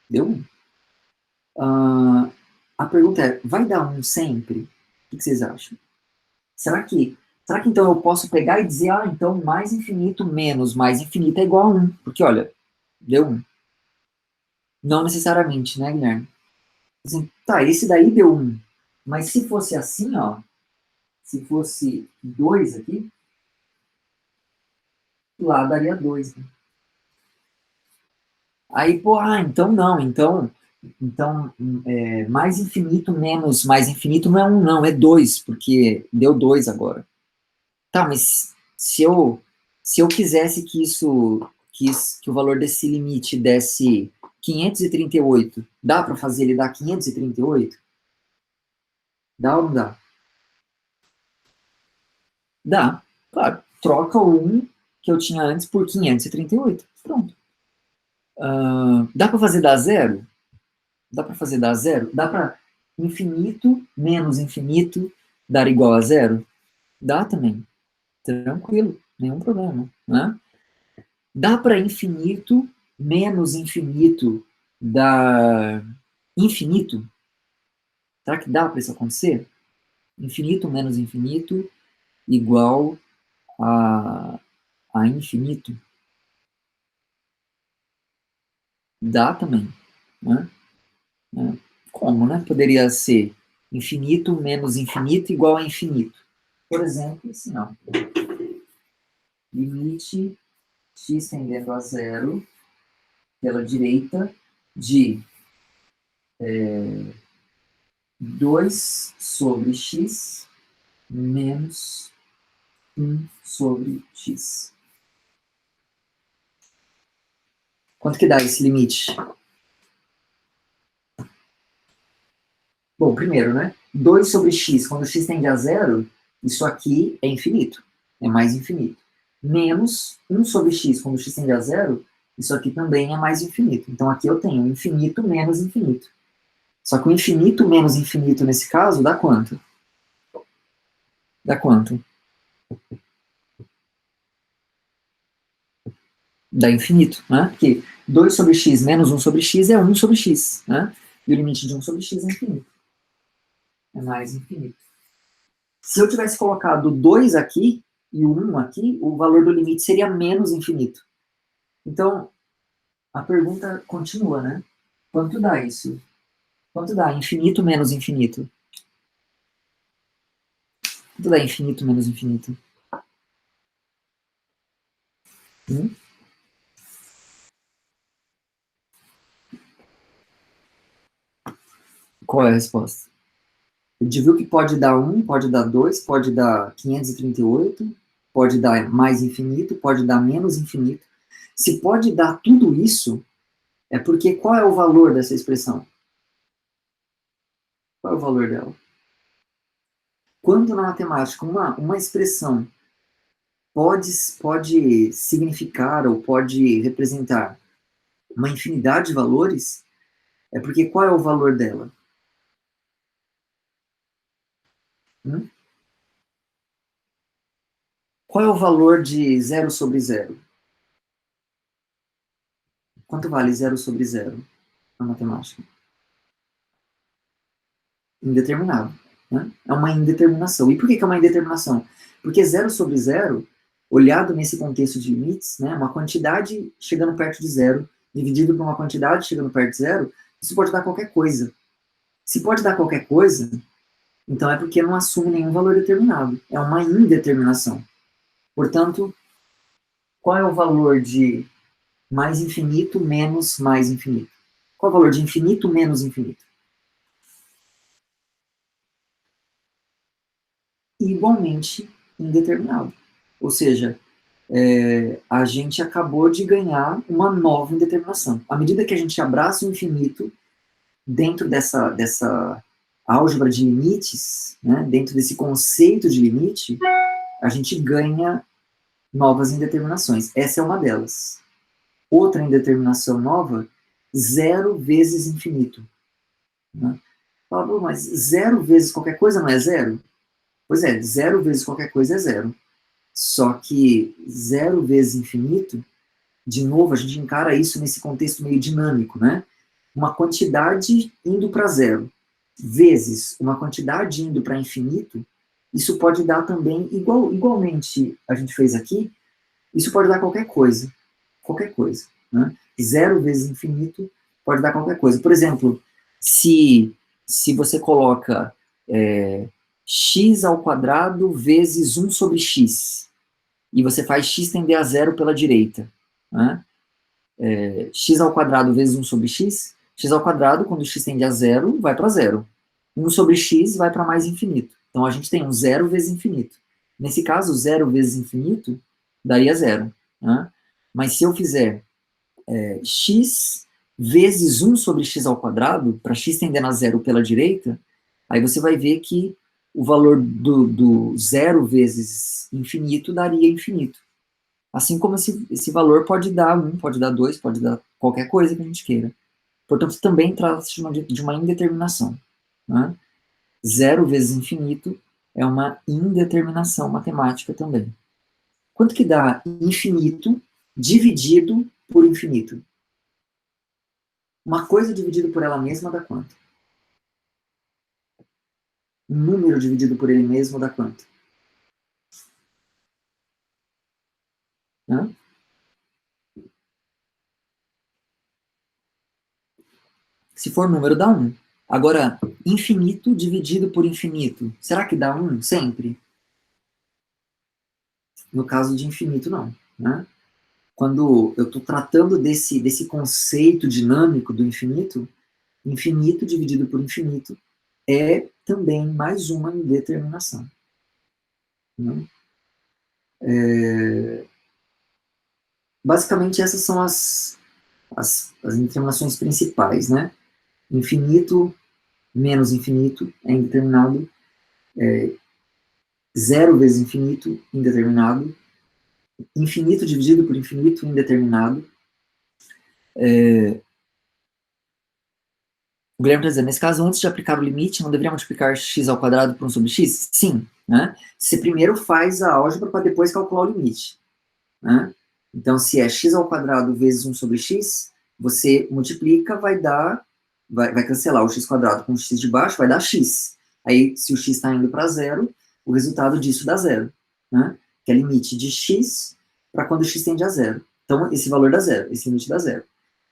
A: Deu 1. A pergunta é, vai dar 1 sempre? O que vocês acham? Será que então eu posso pegar e dizer, então mais infinito menos mais infinito é igual a 1? Porque, olha, deu 1. Não necessariamente, né, Guilherme? Assim, tá, esse daí deu 1. Mas se fosse assim, ó, se fosse 2 aqui, lá daria 2. Né? Aí, pô, então não, então mais infinito menos mais infinito não é 1, não, é 2, porque deu 2 agora. Tá, mas se eu quisesse que o valor desse limite desse 538, dá para fazer ele dar 538? Dá ou não dá? Dá, claro. Troca o 1 que eu tinha antes por 538. Pronto. Dá para fazer dar zero? Dá para fazer dar zero? Dá para infinito menos infinito dar igual a zero? Dá também. Tranquilo, nenhum problema, né? Dá para infinito menos infinito dar infinito? Será que dá para isso acontecer? Infinito menos infinito igual a, a infinito? Dá também, né? Como, né? Poderia ser infinito menos infinito igual a infinito. Por exemplo, assim, ó. Limite x tendendo a zero pela direita de 2 sobre x menos 1 sobre x. Quanto que dá esse limite? Bom, primeiro, né? 2 sobre x, quando x tende a zero, isso aqui é infinito, é mais infinito. Menos 1 sobre x, quando x tende a zero, isso aqui também é mais infinito. Então aqui eu tenho infinito menos infinito. Só que o infinito menos infinito, nesse caso, dá quanto? Dá quanto? Dá infinito, né? Porque 2 sobre x menos 1 sobre x é 1 sobre x, né? E o limite de 1 sobre x é infinito. É mais infinito. Se eu tivesse colocado 2 aqui e o 1 aqui, o valor do limite seria menos infinito. Então, a pergunta continua, né? Quanto dá isso? Quanto dá infinito menos infinito? Quanto dá infinito menos infinito? Hum? Qual é a resposta? A gente viu que pode dar 1, pode dar 2, pode dar 538, pode dar mais infinito, pode dar menos infinito. Se pode dar tudo isso, é porque qual é o valor dessa expressão? Qual é o valor dela? Quando na matemática uma expressão pode significar ou pode representar uma infinidade de valores, é porque qual é o valor dela? Hum? Qual é o valor de zero sobre zero? Quanto vale zero sobre zero na matemática? Indeterminado. Né? É uma indeterminação. E por que é uma indeterminação? Porque zero sobre zero, olhado nesse contexto de limites, né, uma quantidade chegando perto de zero, dividido por uma quantidade chegando perto de zero, isso pode dar qualquer coisa. Se pode dar qualquer coisa, então é porque não assume nenhum valor determinado. É uma indeterminação. Portanto, qual é o valor de mais infinito menos mais infinito? Qual é o valor de infinito menos infinito? Igualmente indeterminado. Ou seja, a gente acabou de ganhar uma nova indeterminação. À medida que a gente abraça o infinito dentro dessa álgebra de limites, né, dentro desse conceito de limite, a gente ganha novas indeterminações. Essa é uma delas. Outra indeterminação nova, zero vezes infinito. Né? Fala, mas zero vezes qualquer coisa não é zero? Pois é, zero vezes qualquer coisa é zero. Só que zero vezes infinito, de novo, a gente encara isso nesse contexto meio dinâmico, né? Uma quantidade indo para zero, vezes uma quantidade indo para infinito, isso pode dar também, igualmente a gente fez aqui, isso pode dar qualquer coisa. Qualquer coisa. Né? Zero vezes infinito pode dar qualquer coisa. Por exemplo, se você coloca x ao quadrado vezes 1 sobre x, e você faz x tender a zero pela direita, né? X ao quadrado vezes 1 sobre x ao quadrado, quando x tende a zero, vai para zero. 1 sobre x vai para mais infinito. Então a gente tem um zero vezes infinito. Nesse caso, zero vezes infinito daria zero. Né? Mas se eu fizer x vezes 1 sobre x ao quadrado, para x tendendo a zero pela direita, aí você vai ver que o valor do zero vezes infinito daria infinito. Assim como esse valor pode dar 1, pode dar 2, pode dar qualquer coisa que a gente queira. Portanto, também trata-se de uma indeterminação. Né? Zero vezes infinito é uma indeterminação matemática também. Quanto que dá infinito dividido por infinito? Uma coisa dividido por ela mesma dá quanto? Um número dividido por ele mesmo dá quanto? Hã? Se for número, dá 1. Agora, infinito dividido por infinito, será que dá 1 sempre? No caso de infinito, não. Né? Quando eu estou tratando desse conceito dinâmico do infinito, infinito dividido por infinito é também mais uma indeterminação. Né? Basicamente, essas são as indeterminações principais. Né? Infinito menos infinito é indeterminado, zero vezes infinito, indeterminado, infinito dividido por infinito, indeterminado. O Guilherme está dizendo, nesse caso, antes de aplicar o limite, não deveria multiplicar x ao quadrado por 1 sobre x? Sim. Né? Você primeiro faz a álgebra para depois calcular o limite. Né? Então, se é x ao quadrado vezes 1 sobre x, você multiplica, vai cancelar o x quadrado com o x de baixo, vai dar x. Aí, se o x está indo para zero, o resultado disso dá zero. Né? Que é limite de x para quando o x tende a zero. Então, esse valor dá zero, esse limite dá zero.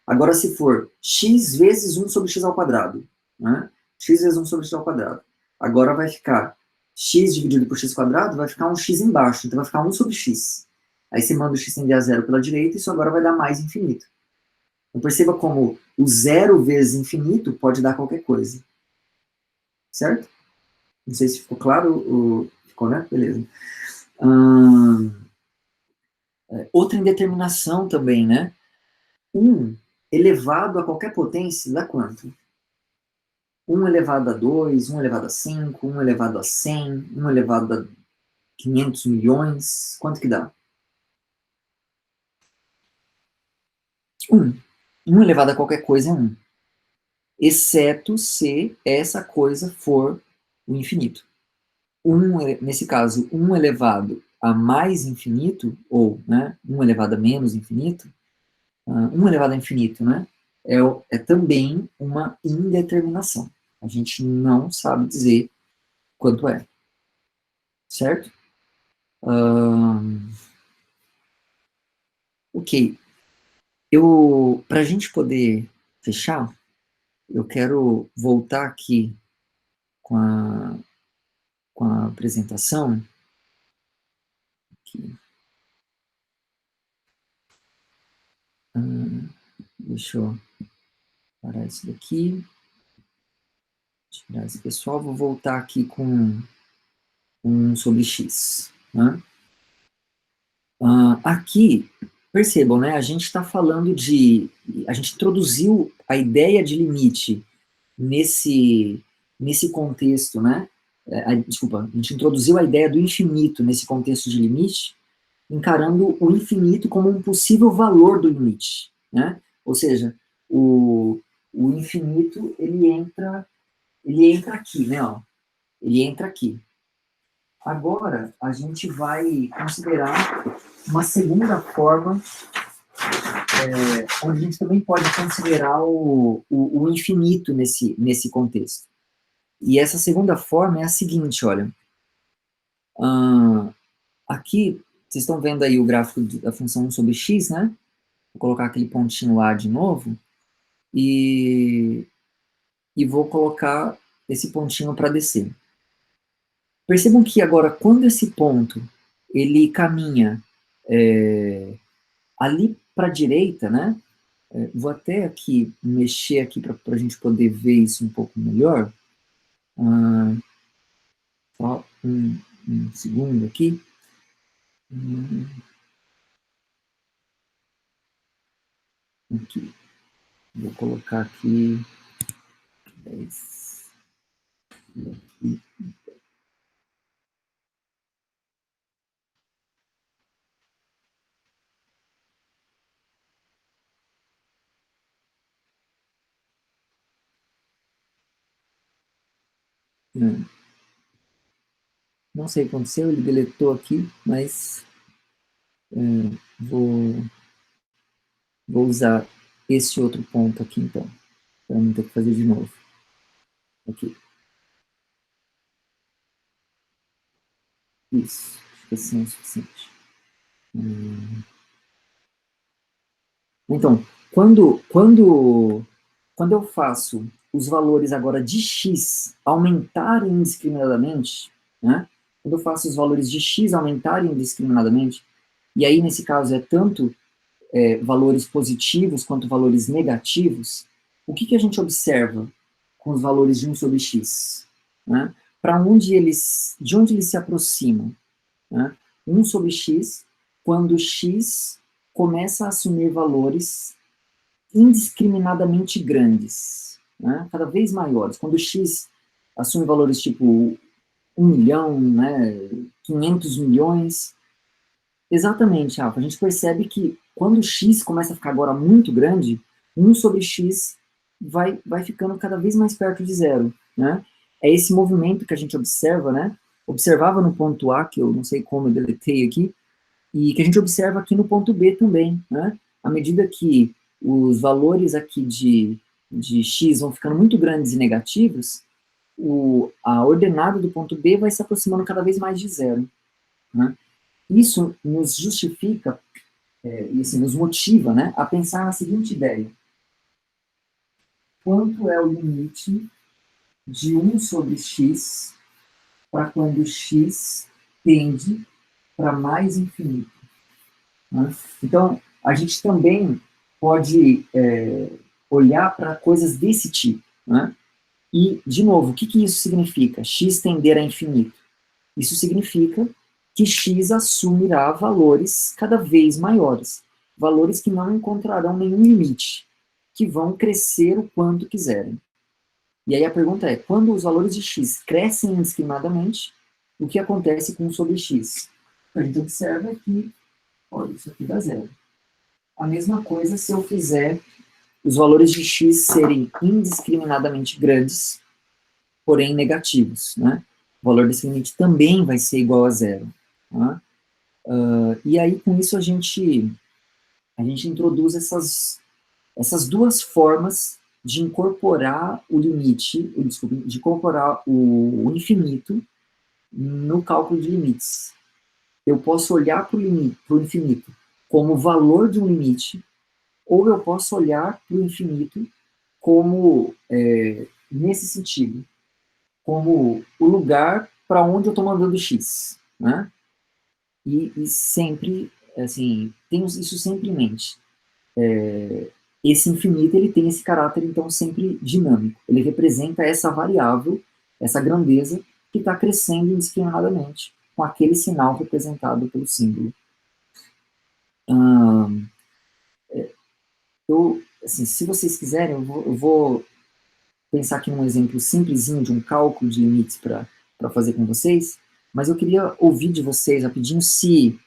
A: Agora, se for x vezes 1 sobre x ao quadrado, né? X vezes 1 sobre x ao quadrado. Agora vai ficar x dividido por x quadrado, vai ficar um x embaixo, então vai ficar 1 sobre x. Aí você manda o x tender a zero pela direita, isso agora vai dar mais infinito. Então perceba como o zero vezes infinito pode dar qualquer coisa. Certo? Não sei se ficou claro. Ficou, né? Beleza. Outra indeterminação também, né? 1 elevado a qualquer potência dá quanto? 1 elevado a 2, 1 elevado a 5, 1 elevado a 100, 1 elevado a 500 milhões. Quanto que dá? 1. 1 elevado a qualquer coisa é 1. Exceto se essa coisa for o infinito. Nesse caso, 1 elevado a mais infinito, ou 1 elevado a menos infinito, 1 elevado a infinito, né? É também uma indeterminação. A gente não sabe dizer quanto é. Certo? Ok. Para a gente poder fechar, eu quero voltar aqui com com a apresentação. Aqui. Deixa eu parar isso daqui. Tirar esse pessoal. Vou voltar aqui com um sobre x. Né? Aqui, percebam, né? A gente está falando de... A gente introduziu a ideia de limite nesse contexto, né? Desculpa, a gente introduziu a ideia do infinito nesse contexto de limite, encarando o infinito como um possível valor do limite, né? Ou seja, o infinito, ele entra aqui, né? Ó, ele entra aqui. Agora, a gente vai considerar uma segunda forma, onde a gente também pode considerar o infinito nesse contexto. E essa segunda forma é a seguinte, olha. Aqui, vocês estão vendo aí o gráfico da função 1 sobre x, né? Vou colocar aquele pontinho lá de novo. E vou colocar esse pontinho para descer. Percebam que agora, quando esse ponto ele caminha ali para a direita, né? Vou até aqui mexer aqui para a gente poder ver isso um pouco melhor. Só um segundo aqui. Aqui. Vou colocar aqui 10. Não sei o que aconteceu, ele deletou aqui, mas Vou, vou usar esse outro ponto aqui, então, para não ter que fazer de novo. Aqui. Isso. Acho que assim é o suficiente. Então, quando eu faço os valores agora de x aumentarem indiscriminadamente, né? Quando eu faço os valores de x aumentarem indiscriminadamente, e aí nesse caso é tanto valores positivos quanto valores negativos, o que a gente observa com os valores de 1 sobre x? Né? De onde eles se aproximam? Né? 1 sobre x, quando x começa a assumir valores indiscriminadamente grandes, né? Cada vez maiores. Quando x assume valores tipo 1 milhão, né, 500 milhões, exatamente, Rafa, a gente percebe que quando x começa a ficar agora muito grande, 1 sobre x vai ficando cada vez mais perto de zero, né? É esse movimento que a gente observa, né? Observava no ponto A, que eu não sei como eu deletei aqui, e que a gente observa aqui no ponto B também, né? À medida que os valores aqui de x vão ficando muito grandes e negativos, a ordenada do ponto B vai se aproximando cada vez mais de zero, né? Isso nos justifica, e assim, nos motiva, né, a pensar na seguinte ideia: quanto é o limite de 1 sobre x para quando x tende para mais infinito? Né? Então, a gente também pode olhar para coisas desse tipo. Né? E, de novo, o que isso significa? X tender a infinito. Isso significa que x assumirá valores cada vez maiores, valores que não encontrarão nenhum limite, que vão crescer o quanto quiserem. E aí a pergunta é, quando os valores de x crescem indiscriminadamente, o que acontece com 1 sobre x? A gente observa que, olha, isso aqui dá zero. A mesma coisa se eu fizer os valores de x serem indiscriminadamente grandes, porém negativos, né? O valor desse limite também vai ser igual a zero. Tá? E aí, com isso, a gente introduz essas duas formas de incorporar o limite, desculpa, de incorporar o infinito no cálculo de limites. Eu posso olhar para o infinito como valor de um limite, ou eu posso olhar para o infinito como, nesse sentido, como o lugar para onde eu estou mandando x, né? E sempre, assim, temos isso sempre em mente. Esse infinito, ele tem esse caráter, então, sempre dinâmico. Ele representa essa variável, essa grandeza, que está crescendo indiscriminadamente, com aquele sinal representado pelo símbolo. Assim, se vocês quiserem, eu vou pensar aqui num exemplo simplesinho de um cálculo de limites para fazer com vocês, mas eu queria ouvir de vocês rapidinho se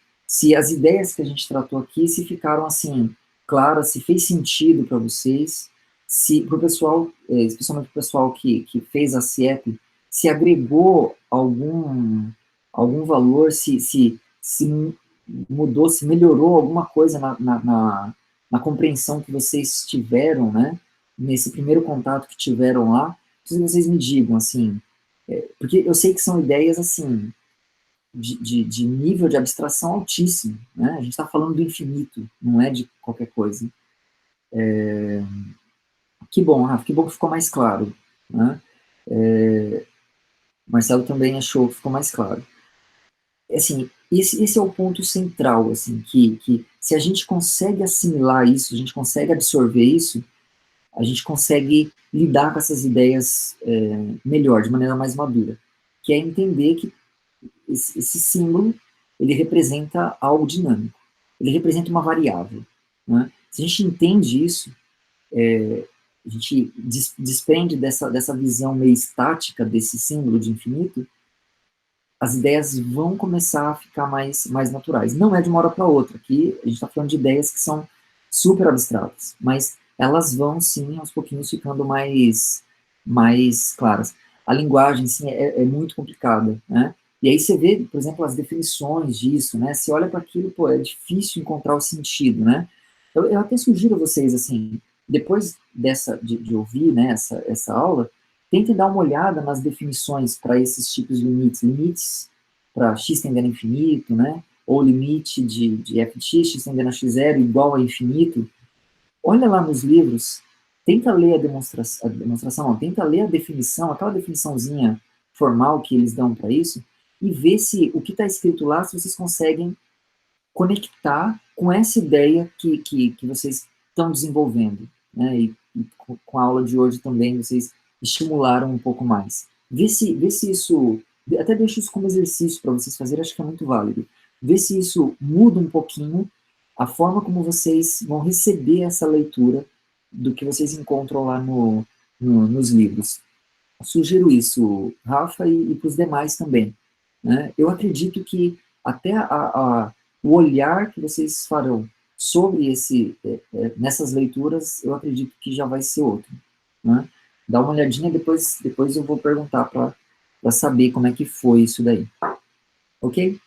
A: as ideias que a gente tratou aqui, se ficaram assim, claras, se fez sentido para vocês, se para o pessoal, especialmente o pessoal que fez a CIEP, se agregou algum valor, se mudou, se melhorou alguma coisa na compreensão que vocês tiveram, né, nesse primeiro contato que tiveram lá, se vocês me digam, assim, porque eu sei que são ideias, assim, de nível de abstração altíssimo, né? A gente está falando do infinito, não é de qualquer coisa. Que bom, Rafa, que bom que ficou mais claro, né? Marcelo também achou que ficou mais claro. Assim, esse é o ponto central, assim, que se a gente consegue assimilar isso, a gente consegue absorver isso, a gente consegue lidar com essas ideias melhor, de maneira mais madura, que é entender que esse símbolo, ele representa algo dinâmico, ele representa uma variável. Né? Se a gente entende isso, a gente desprende dessa visão meio estática desse símbolo de infinito, as ideias vão começar a ficar mais naturais. Não é de uma hora para outra, aqui a gente está falando de ideias que são super abstratas, mas elas vão, sim, aos pouquinhos ficando mais claras. A linguagem, sim, é muito complicada, né? E aí você vê, por exemplo, as definições disso, né? Você olha para aquilo, pô, é difícil encontrar o sentido, né? Eu até sugiro a vocês, assim, depois de ouvir, né, essa aula, tentem dar uma olhada nas definições para esses tipos de limites. Limites para x tendendo a infinito, né? Ou limite de f de x tendendo a x0 igual a infinito. Olha lá nos livros, tenta ler a demonstração não, tenta ler a definição, aquela definiçãozinha formal que eles dão para isso, e ver se o que está escrito lá, se vocês conseguem conectar com essa ideia que vocês estão desenvolvendo, né? E com a aula de hoje também vocês estimularam um pouco mais. Vê se isso, até deixo isso como exercício para vocês fazerem, acho que é muito válido. Vê se isso muda um pouquinho a forma como vocês vão receber essa leitura do que vocês encontram lá nos livros. Sugiro isso, Rafa, e para os demais também. Né? Eu acredito que até o olhar que vocês farão sobre nessas leituras, eu acredito que já vai ser outro. Né? Dá uma olhadinha, depois eu vou perguntar para saber como é que foi isso daí. Ok?